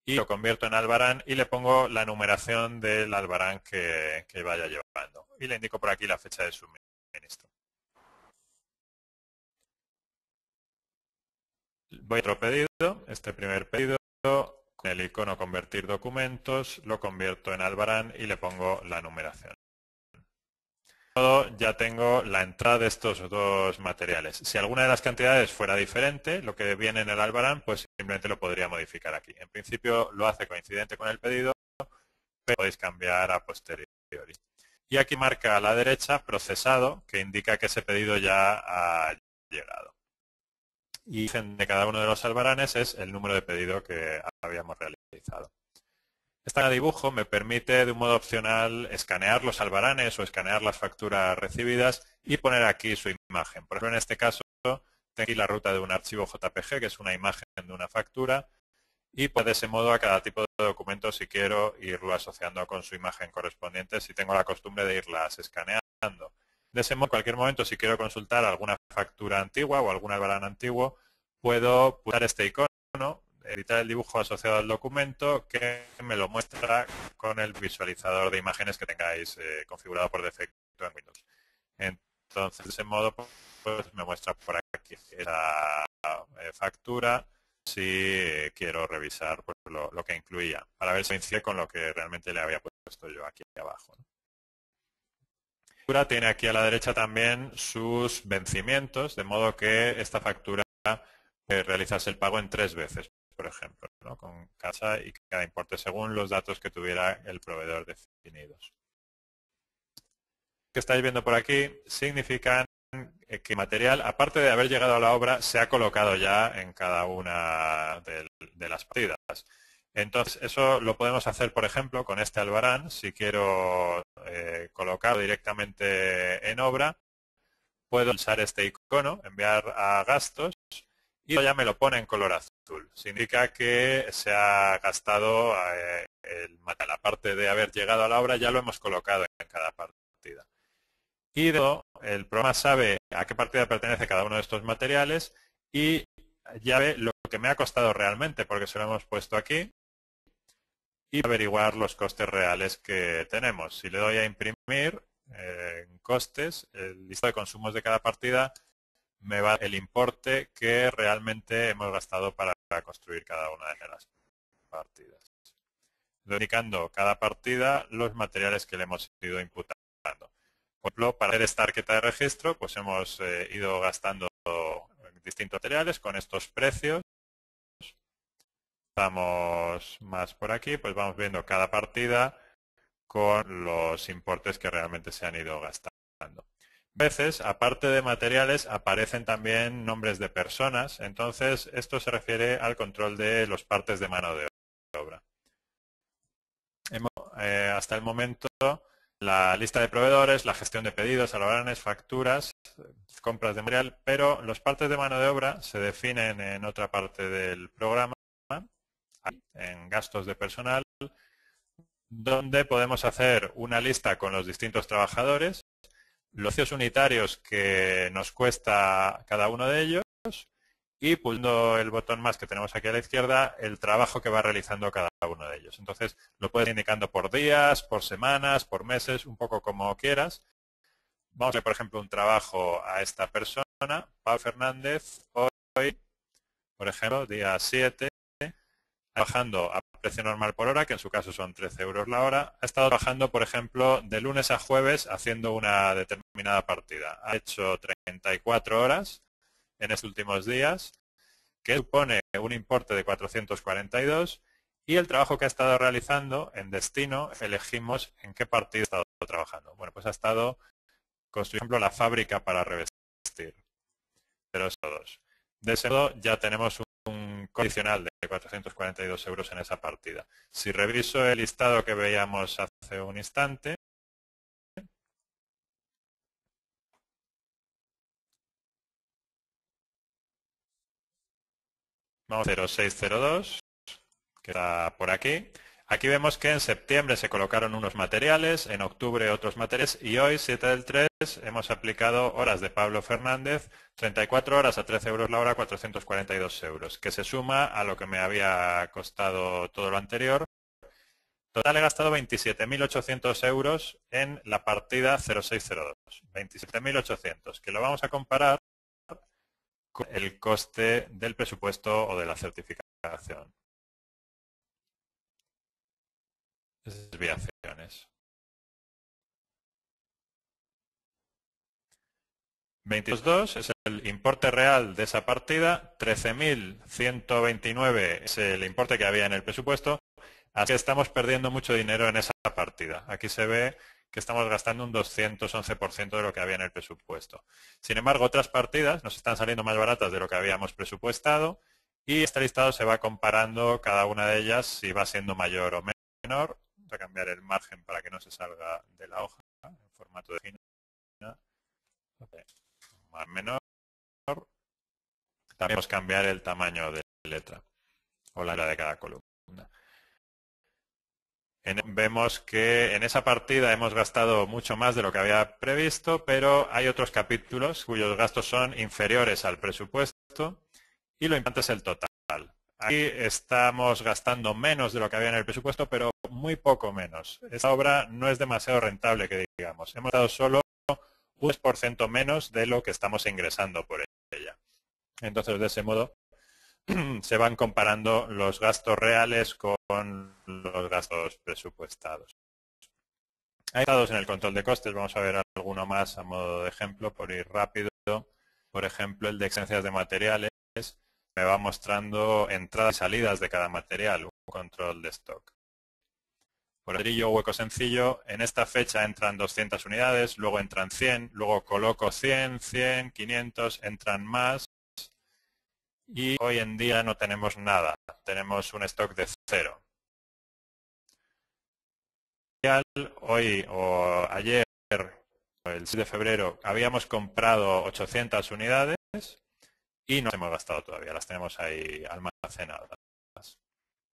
y lo convierto en albarán y le pongo la numeración del albarán que vaya llevando. Y le indico por aquí la fecha de suministro. Voy a otro pedido, este primer pedido, con el icono convertir documentos, lo convierto en albarán y le pongo la numeración. Ya tengo la entrada de estos dos materiales. Si alguna de las cantidades fuera diferente, lo que viene en el albarán, pues simplemente lo podría modificar aquí. En principio lo hace coincidente con el pedido, pero podéis cambiar a posteriori. Y aquí marca a la derecha procesado, que indica que ese pedido ya ha llegado. Y de cada uno de los albaranes es el número de pedido que habíamos realizado. Este dibujo me permite de un modo opcional escanear los albaranes o escanear las facturas recibidas y poner aquí su imagen. Por ejemplo, en este caso, tengo aquí la ruta de un archivo JPG, que es una imagen de una factura, y pues de ese modo a cada tipo de documento, si quiero, irlo asociando con su imagen correspondiente, si tengo la costumbre de irlas escaneando. De ese modo, en cualquier momento, si quiero consultar alguna factura antigua o algún albarán antiguo, puedo pulsar este icono, editar el dibujo asociado al documento, que me lo muestra con el visualizador de imágenes que tengáis configurado por defecto en Windows. Entonces, de ese modo, pues me muestra por aquí la factura, si quiero revisar pues, lo que incluía, para ver si coincide con lo que realmente le había puesto yo aquí abajo. La factura tiene aquí a la derecha también sus vencimientos, de modo que esta factura realizase el pago en 3 veces, por ejemplo, ¿no? Con casa y cada importe según los datos que tuviera el proveedor definidos. Lo que estáis viendo por aquí significan que el material, aparte de haber llegado a la obra, se ha colocado ya en cada una de las partidas. Entonces, eso lo podemos hacer, por ejemplo, con este albarán. Si quiero colocarlo directamente en obra, puedo pulsar este icono, enviar a gastos, y ya me lo pone en color azul. Significa que se ha gastado el material. Aparte de haber llegado a la obra, ya lo hemos colocado en cada partida. Y el programa sabe a qué partida pertenece cada uno de estos materiales y ya ve lo que me ha costado realmente, porque se lo hemos puesto aquí, y averiguar los costes reales que tenemos. Si le doy a imprimir en costes, el listado de consumos de cada partida, me va el importe que realmente hemos gastado para construir cada una de las partidas. Indicando cada partida los materiales que le hemos ido imputando. Por ejemplo, para hacer esta arqueta de registro, pues hemos ido gastando distintos materiales con estos precios. avanzamos más por aquí, pues vamos viendo cada partida con los importes que realmente se han ido gastando. A veces, aparte de materiales, aparecen también nombres de personas. Entonces, esto se refiere al control de los partes de mano de obra. Hasta el momento, la lista de proveedores, la gestión de pedidos, alogranes, facturas, compras de material, pero los partes de mano de obra se definen en otra parte del programa, en gastos de personal, donde podemos hacer una lista con los distintos trabajadores, los precios unitarios que nos cuesta cada uno de ellos y pulsando el botón más que tenemos aquí a la izquierda, el trabajo que va realizando cada uno de ellos. Entonces lo puedes ir indicando por días, por semanas, por meses, un poco como quieras. Vamos a ver, por ejemplo, un trabajo a esta persona, Pablo Fernández, hoy, por ejemplo, día 7, trabajando a precio normal por hora, que en su caso son 13 euros la hora. Ha estado trabajando, por ejemplo, de lunes a jueves haciendo una determinada partida. Ha hecho 34 horas en estos últimos días, que supone un importe de 442, y el trabajo que ha estado realizando en destino elegimos en qué partida ha estado trabajando. Bueno, pues ha estado construyendo la fábrica para revestir. Pero eso dos. De ese modo ya tenemos un condicional de 442 euros en esa partida. Si reviso el listado que veíamos hace un instante, vamos a 0602, que está por aquí. Aquí vemos que en septiembre se colocaron unos materiales, en octubre otros materiales y hoy, 7 del 3, hemos aplicado horas de Pablo Fernández, 34 horas a 13 euros la hora, 442 euros, que se suma a lo que me había costado todo lo anterior. Total he gastado 27.800 euros en la partida 0602. 27.800, que lo vamos a comparar con el coste del presupuesto o de la certificación. Desviaciones. 22.2 es el importe real de esa partida, 13.129 es el importe que había en el presupuesto, así que estamos perdiendo mucho dinero en esa partida. Aquí se ve que estamos gastando un 211% de lo que había en el presupuesto. Sin embargo, otras partidas nos están saliendo más baratas de lo que habíamos presupuestado y este listado se va comparando cada una de ellas si va siendo mayor o menor. Vamos a cambiar el margen para que no se salga de la hoja en formato de página. Más menor. También podemos cambiar el tamaño de letra o la letra de cada columna. Vemos que en esa partida hemos gastado mucho más de lo que había previsto, pero hay otros capítulos cuyos gastos son inferiores al presupuesto y lo importante es el total. Aquí estamos gastando menos de lo que había en el presupuesto, pero muy poco menos. Esta obra no es demasiado rentable, que digamos. Hemos dado solo un 10% menos de lo que estamos ingresando por ella. Entonces, de ese modo, se van comparando los gastos reales con los gastos presupuestados. Hay datos en el control de costes, vamos a ver alguno más a modo de ejemplo, por ir rápido. Por ejemplo, el de excedencias de materiales me va mostrando entradas y salidas de cada material, un control de stock. Por ladrillo hueco sencillo, en esta fecha entran 200 unidades, luego entran 100, luego coloco 100, 100, 500, entran más. Y hoy en día no tenemos nada, tenemos un stock de 0. Hoy o ayer, el 6 de febrero, habíamos comprado 800 unidades y no las hemos gastado todavía, las tenemos ahí almacenadas.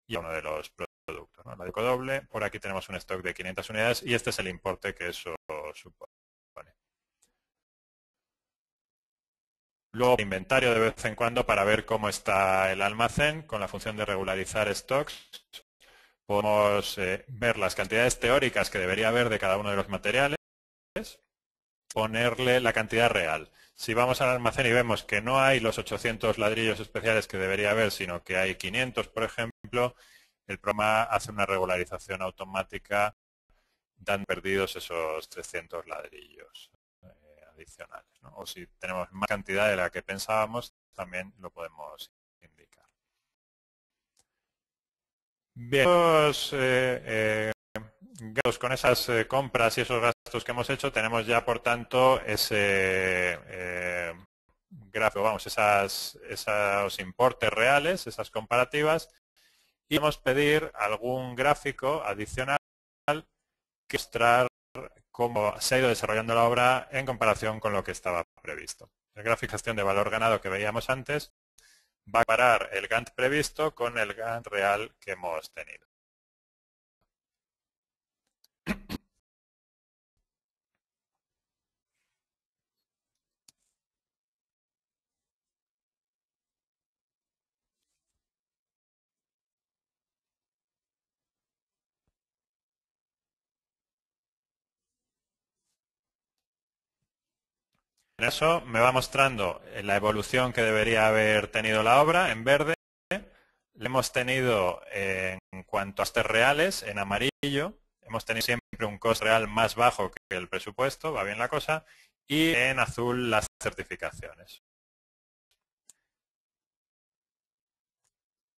Y uno de los productos, ¿no? La de doble, por aquí tenemos un stock de 500 unidades y este es el importe que eso supone. Luego, inventario de vez en cuando para ver cómo está el almacén con la función de regularizar stocks. Podemos ver las cantidades teóricas que debería haber de cada uno de los materiales, ponerle la cantidad real. Si vamos al almacén y vemos que no hay los 800 ladrillos especiales que debería haber, sino que hay 500, por ejemplo, el programa hace una regularización automática, dan perdidos esos 300 ladrillos adicionales, ¿no? O si tenemos más cantidad de la que pensábamos, también lo podemos indicar. Bien, gastos con esas compras y esos gastos que hemos hecho, tenemos ya, por tanto, ese gráfico, vamos, esos importes reales, esas comparativas, y podemos pedir algún gráfico adicional que mostrar cómo se ha ido desarrollando la obra en comparación con lo que estaba previsto. El gráfico de gestión de valor ganado que veíamos antes va a comparar el Gantt previsto con el Gantt real que hemos tenido. En eso me va mostrando la evolución que debería haber tenido la obra en verde. Le hemos tenido en cuanto a costes reales en amarillo. Hemos tenido siempre un coste real más bajo que el presupuesto, va bien la cosa. Y en azul las certificaciones.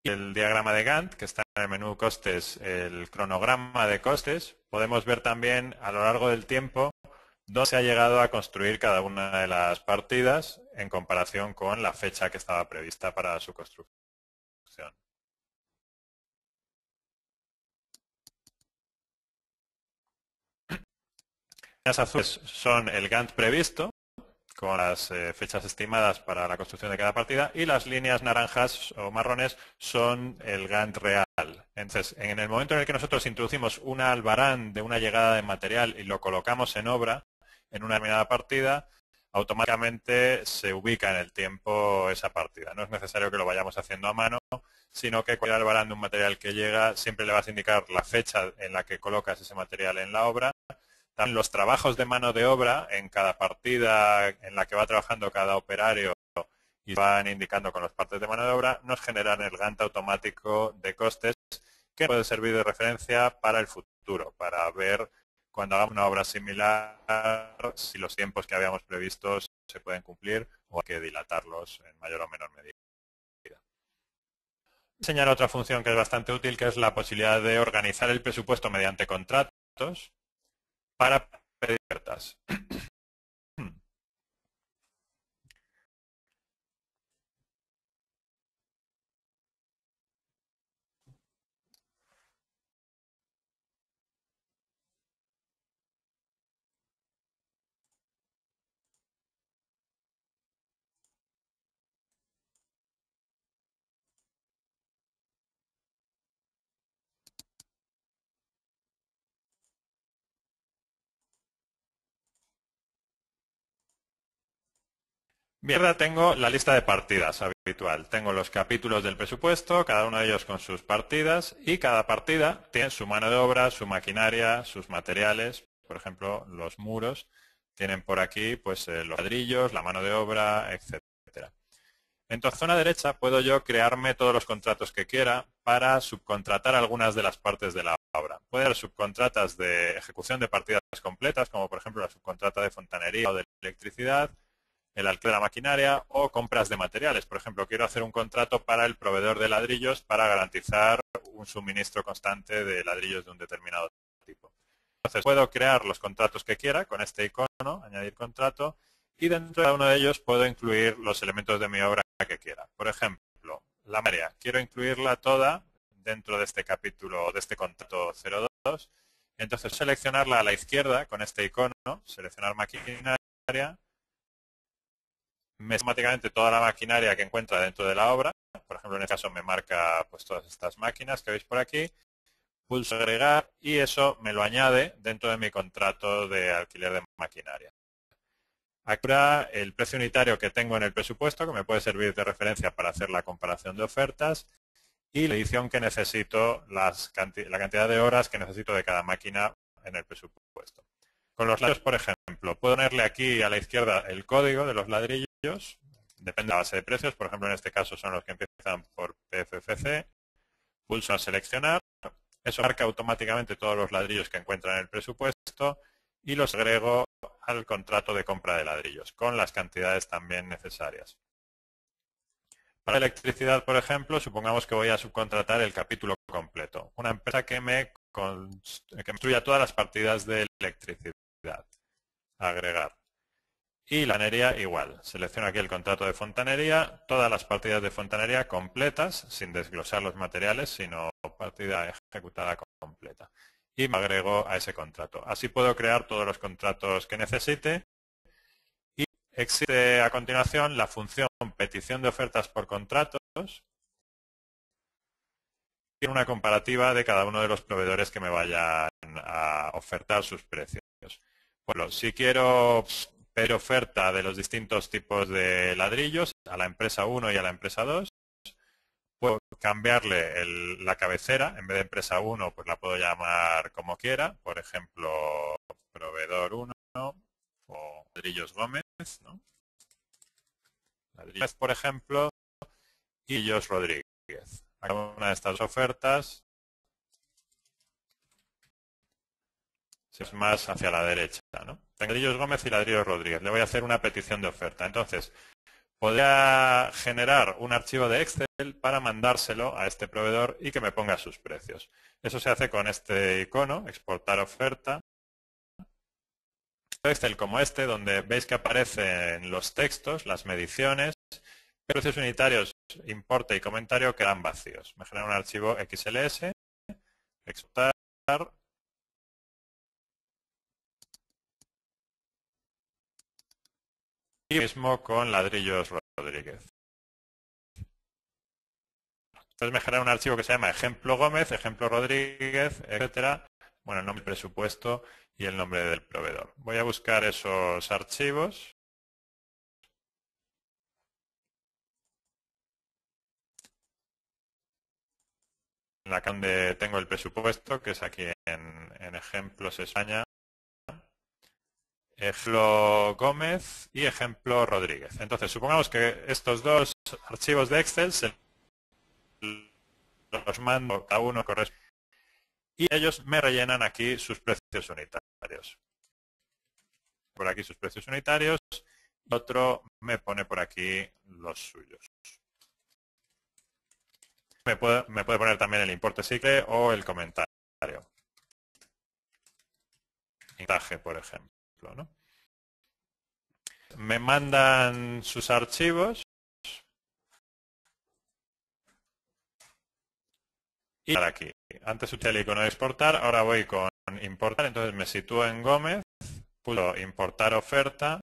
El diagrama de Gantt, que está en el menú costes, el cronograma de costes, podemos ver también a lo largo del tiempo dónde se ha llegado a construir cada una de las partidas en comparación con la fecha que estaba prevista para su construcción. Las azules son el Gantt previsto, con las fechas estimadas para la construcción de cada partida, y las líneas naranjas o marrones son el Gantt real. Entonces, en el momento en el que nosotros introducimos un albarán de una llegada de material y lo colocamos en obra, en una determinada partida, automáticamente se ubica en el tiempo esa partida. No es necesario que lo vayamos haciendo a mano, sino que con el albarán de un material que llega, siempre le vas a indicar la fecha en la que colocas ese material en la obra. También los trabajos de mano de obra en cada partida en la que va trabajando cada operario y van indicando con los partes de mano de obra, nos generan el Gantt automático de costes que puede servir de referencia para el futuro, para ver cuando hagamos una obra similar si los tiempos que habíamos previsto se pueden cumplir o hay que dilatarlos en mayor o menor medida. Enseñar otra función que es bastante útil, que es la posibilidad de organizar el presupuesto mediante contratos para pedir ofertas. Bien, ahora tengo la lista de partidas habitual. Tengo los capítulos del presupuesto, cada uno de ellos con sus partidas, y cada partida tiene su mano de obra, su maquinaria, sus materiales. Por ejemplo, los muros tienen por aquí pues los ladrillos, la mano de obra, etcétera. En tu zona derecha puedo yo crearme todos los contratos que quiera para subcontratar algunas de las partes de la obra. Puede haber subcontratas de ejecución de partidas completas, como por ejemplo la subcontrata de fontanería o de electricidad, el alquiler de la maquinaria o compras de materiales. Por ejemplo, quiero hacer un contrato para el proveedor de ladrillos para garantizar un suministro constante de ladrillos de un determinado tipo. Entonces, puedo crear los contratos que quiera con este icono, añadir contrato, y dentro de cada uno de ellos puedo incluir los elementos de mi obra que quiera. Por ejemplo, la maquinaria. Quiero incluirla toda dentro de este capítulo, de este contrato 02. Entonces, seleccionarla a la izquierda con este icono, seleccionar maquinaria, me automáticamente toda la maquinaria que encuentra dentro de la obra. Por ejemplo, en este caso me marca pues todas estas máquinas que veis por aquí. Pulso agregar y eso me lo añade dentro de mi contrato de alquiler de maquinaria. Acá el precio unitario que tengo en el presupuesto, que me puede servir de referencia para hacer la comparación de ofertas, y la edición que necesito, la cantidad de horas que necesito de cada máquina en el presupuesto. Con los ladrillos, por ejemplo, puedo ponerle aquí a la izquierda el código de los ladrillos, depende de la base de precios, por ejemplo en este caso son los que empiezan por PFFC, pulso a seleccionar, eso marca automáticamente todos los ladrillos que encuentran en el presupuesto y los agrego al contrato de compra de ladrillos, con las cantidades también necesarias. Para electricidad, por ejemplo, supongamos que voy a subcontratar el capítulo completo. Una empresa que me construya todas las partidas de electricidad. Agregar. Y la fontanería igual. Selecciono aquí el contrato de fontanería, todas las partidas de fontanería completas, sin desglosar los materiales, sino partida ejecutada completa. Y me agrego a ese contrato. Así puedo crear todos los contratos que necesite. Y existe a continuación la función petición de ofertas por contratos y una comparativa de cada uno de los proveedores que me vayan a ofertar sus precios. Bueno, si quiero pedir oferta de los distintos tipos de ladrillos a la empresa 1 y a la empresa 2, puedo cambiarle la cabecera. En vez de empresa 1, pues la puedo llamar como quiera. Por ejemplo, proveedor 1 o ladrillos Gómez, ¿no? Ladrillos, por ejemplo, y ladrillos Rodríguez. Cada una de estas ofertas es más hacia la derecha, ¿no? Tengo ladrillos Gómez y ladrillos Rodríguez. Le voy a hacer una petición de oferta. Entonces, podría generar un archivo de Excel para mandárselo a este proveedor y que me ponga sus precios. Eso se hace con este icono, exportar oferta. Excel como este, donde veis que aparecen los textos, las mediciones, precios unitarios, importe y comentario quedan vacíos. Me genera un archivo XLS, exportar. Y mismo con ladrillos Rodríguez. Entonces me genera un archivo que se llama ejemplo Gómez, ejemplo Rodríguez, etcétera. Bueno, el nombre del presupuesto y el nombre del proveedor. Voy a buscar esos archivos. En la donde tengo el presupuesto, que es aquí en ejemplos España. Ejemplo Gómez y ejemplo Rodríguez. Entonces, supongamos que estos dos archivos de Excel se los mando cada uno corresponde y ellos me rellenan aquí sus precios unitarios. Por aquí sus precios unitarios y otro me pone por aquí los suyos. Me puede poner también el importe simple o el comentario. Montaje, por ejemplo, ¿no? Me mandan sus archivos y para aquí. Antes utilicé el icono de exportar, ahora voy con importar, entonces me sitúo en Gómez, puedo importar oferta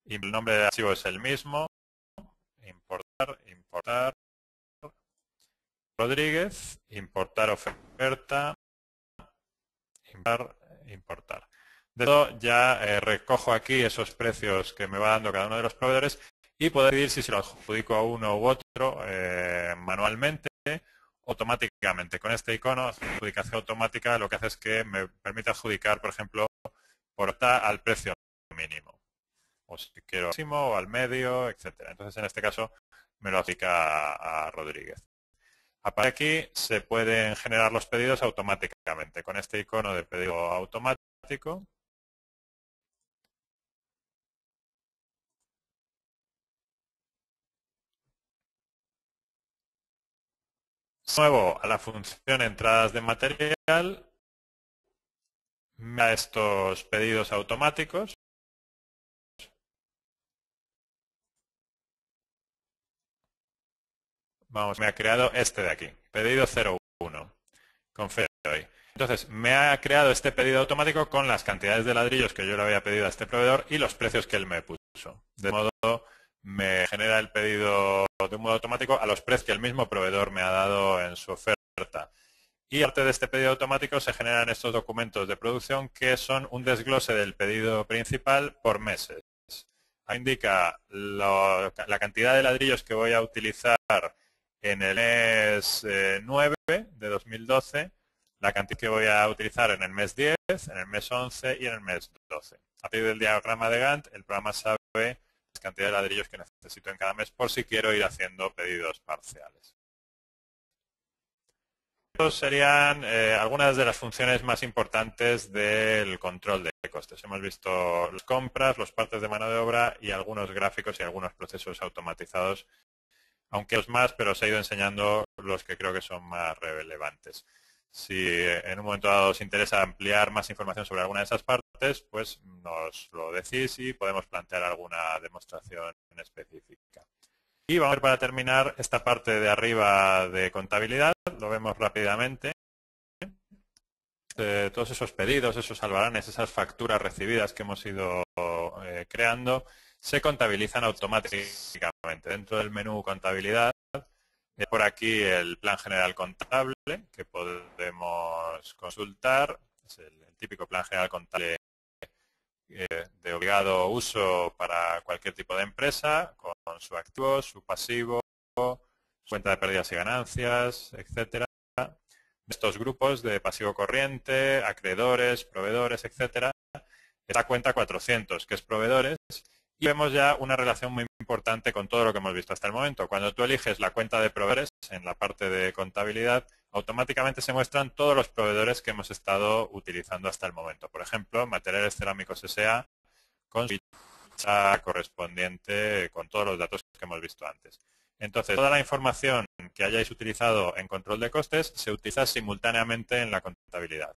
y el nombre del archivo es el mismo. Importar. Rodríguez, importar oferta, importar. De esto ya recojo aquí esos precios que me va dando cada uno de los proveedores y puedo decidir si se lo adjudico a uno u otro manualmente, automáticamente. Con este icono, adjudicación automática, lo que hace es que me permite adjudicar, por ejemplo, al precio mínimo. O si quiero al máximo o al medio, etcétera. Entonces, en este caso, me lo adjudica a Rodríguez. A partir de aquí se pueden generar los pedidos automáticamente. Con este icono de pedido automático. Muevo a la función entradas de material. Me da estos pedidos automáticos. Vamos, me ha creado este de aquí. Pedido 01. Con fecha de hoy. Entonces, me ha creado este pedido automático con las cantidades de ladrillos que yo le había pedido a este proveedor y los precios que él me puso. De modo, me genera el pedido de un modo automático a los precios que el mismo proveedor me ha dado en su oferta. Y aparte de este pedido automático se generan estos documentos de producción que son un desglose del pedido principal por meses. Ahí indica la cantidad de ladrillos que voy a utilizar en el mes 9 de 2012, la cantidad que voy a utilizar en el mes 10, en el mes 11 y en el mes 12. A partir del diagrama de Gantt, el programa sabe la cantidad de ladrillos que necesito en cada mes por si quiero ir haciendo pedidos parciales. Estos serían algunas de las funciones más importantes del control de costes. Hemos visto las compras, los partes de mano de obra y algunos gráficos y algunos procesos automatizados aunque los más, pero os he ido enseñando los que creo que son más relevantes. Si en un momento dado os interesa ampliar más información sobre alguna de esas partes, pues nos lo decís y podemos plantear alguna demostración específica. Y vamos a ver para terminar esta parte de arriba de contabilidad, lo vemos rápidamente. Todos esos pedidos, esos albaranes, esas facturas recibidas que hemos ido creando, se contabilizan automáticamente. Dentro del menú contabilidad, por aquí el plan general contable que podemos consultar. Es el típico plan general contable de obligado uso para cualquier tipo de empresa, con su activo, su pasivo, su cuenta de pérdidas y ganancias, etcétera. Estos grupos de pasivo corriente, acreedores, proveedores, etcétera, la cuenta 400, que es proveedores, y vemos ya una relación muy importante con todo lo que hemos visto hasta el momento. Cuando tú eliges la cuenta de proveedores en la parte de contabilidad, automáticamente se muestran todos los proveedores que hemos estado utilizando hasta el momento. Por ejemplo, Materiales Cerámicos S.A. con su ficha correspondiente con todos los datos que hemos visto antes. Entonces, toda la información que hayáis utilizado en control de costes se utiliza simultáneamente en la contabilidad.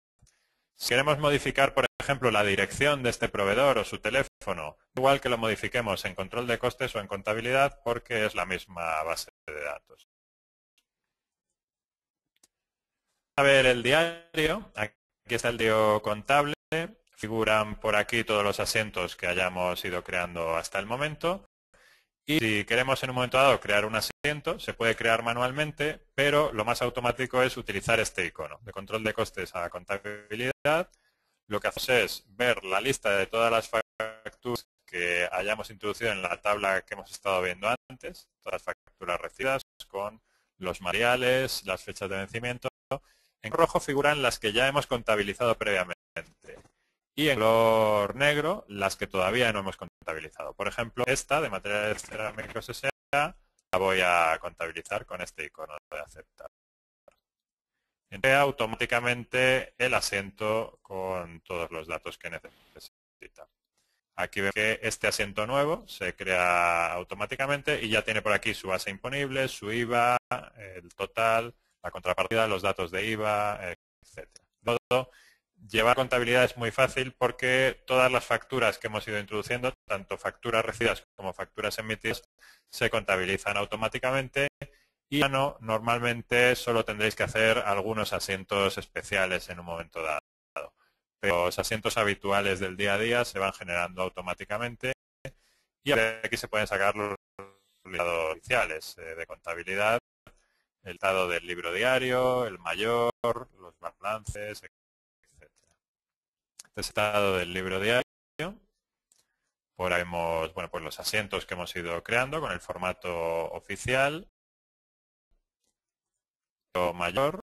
Si queremos modificar, por ejemplo, la dirección de este proveedor o su teléfono, igual que lo modifiquemos en control de costes o en contabilidad, porque es la misma base de datos. A ver el diario. Aquí está el diario contable. Figuran por aquí todos los asientos que hayamos ido creando hasta el momento. Y si queremos en un momento dado crear un asiento, se puede crear manualmente, pero lo más automático es utilizar este icono de control de costes a contabilidad. Lo que hacemos es ver la lista de todas las facturas que hayamos introducido en la tabla que hemos estado viendo antes, todas las facturas recibidas con los materiales, las fechas de vencimiento. En rojo figuran las que ya hemos contabilizado previamente. Y en color negro, las que todavía no hemos contabilizado. Por ejemplo, esta de Materiales Cerámicos S.A. la voy a contabilizar con este icono de aceptar. Crea automáticamente el asiento con todos los datos que necesita. Aquí vemos que este asiento nuevo se crea automáticamente y ya tiene por aquí su base imponible, su IVA, el total, la contrapartida, los datos de IVA, etcétera. Todo llevar contabilidad es muy fácil porque todas las facturas que hemos ido introduciendo, tanto facturas recibidas como facturas emitidas, se contabilizan automáticamente y ya no, normalmente solo tendréis que hacer algunos asientos especiales en un momento dado. Pero los asientos habituales del día a día se van generando automáticamente y aquí se pueden sacar los listados oficiales de contabilidad, el listado del libro diario, el mayor, los balances, este estado del libro diario. Por ahí vemos pues los asientos que hemos ido creando con el formato oficial. Mayor.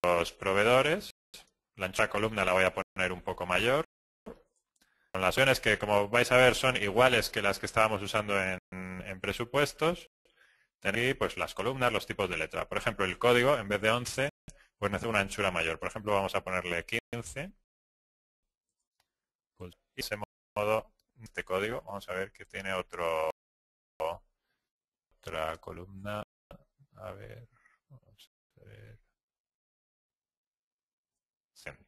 Los proveedores. La ancha columna la voy a poner un poco mayor. Con las opciones que, como vais a ver, son iguales que las que estábamos usando en presupuestos. Tenéis pues las columnas, los tipos de letra. Por ejemplo, el código, en vez de 11, pues necesita una anchura mayor. Por ejemplo, vamos a ponerle 15. Pues, y de ese modo, este código, vamos a ver que tiene otra columna. A ver, vamos a ver.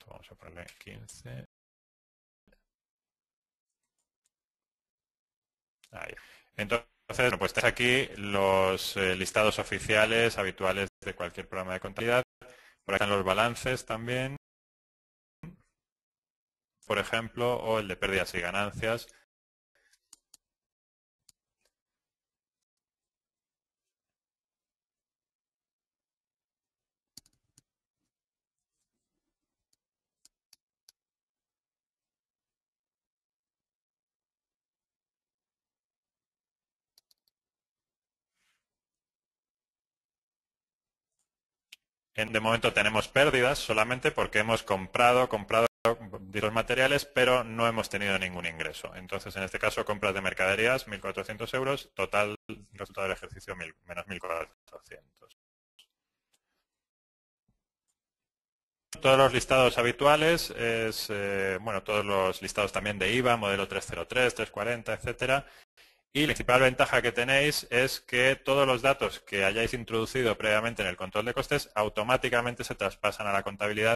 Vamos a ponerle 15. Ahí. Entonces, pues tenéis aquí los listados oficiales habituales de cualquier programa de contabilidad. Por aquí están los balances también, por ejemplo, o el de pérdidas y ganancias. De momento tenemos pérdidas solamente porque hemos comprado los materiales, pero no hemos tenido ningún ingreso. Entonces, en este caso, compras de mercaderías, 1.400 euros, total resultado del ejercicio menos 1.400. todos los listados habituales, bueno, todos los listados también de IVA, modelo 303, 340, etcétera. Y la principal ventaja que tenéis es que todos los datos que hayáis introducido previamente en el control de costes automáticamente se traspasan a la contabilidad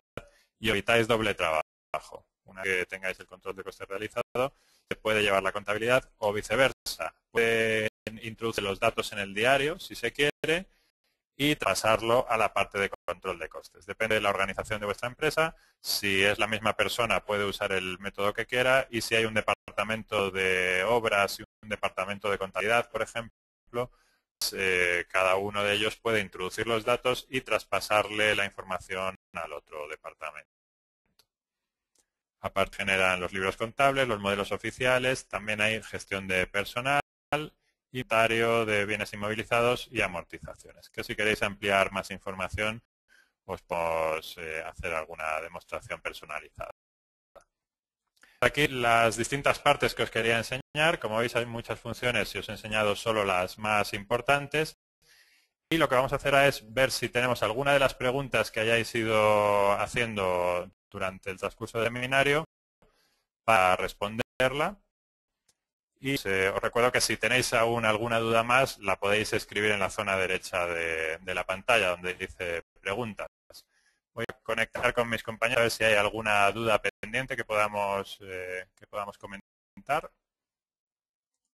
y evitáis doble trabajo. Una vez que tengáis el control de costes realizado, se puede llevar la contabilidad o viceversa. Pueden introducir los datos en el diario, si se quiere, y pasarlo a la parte de control de costes. Depende de la organización de vuestra empresa. Si es la misma persona, puede usar el método que quiera, y si hay un departamento de obras y un departamento de contabilidad, por ejemplo, pues, cada uno de ellos puede introducir los datos y traspasarle la información al otro departamento. Aparte generan los libros contables, los modelos oficiales, también hay gestión de personal, inventario de bienes inmovilizados y amortizaciones. Que si queréis ampliar más información, os podemos hacer alguna demostración personalizada. Aquí las distintas partes que os quería enseñar. Como veis, hay muchas funciones y os he enseñado solo las más importantes. Y lo que vamos a hacer es ver si tenemos alguna de las preguntas que hayáis ido haciendo durante el transcurso del seminario para responderla. Y os recuerdo que si tenéis aún alguna duda más, la podéis escribir en la zona derecha de la pantalla, donde dice preguntas. Voy a conectar con mis compañeros a ver si hay alguna duda pendiente que podamos comentar.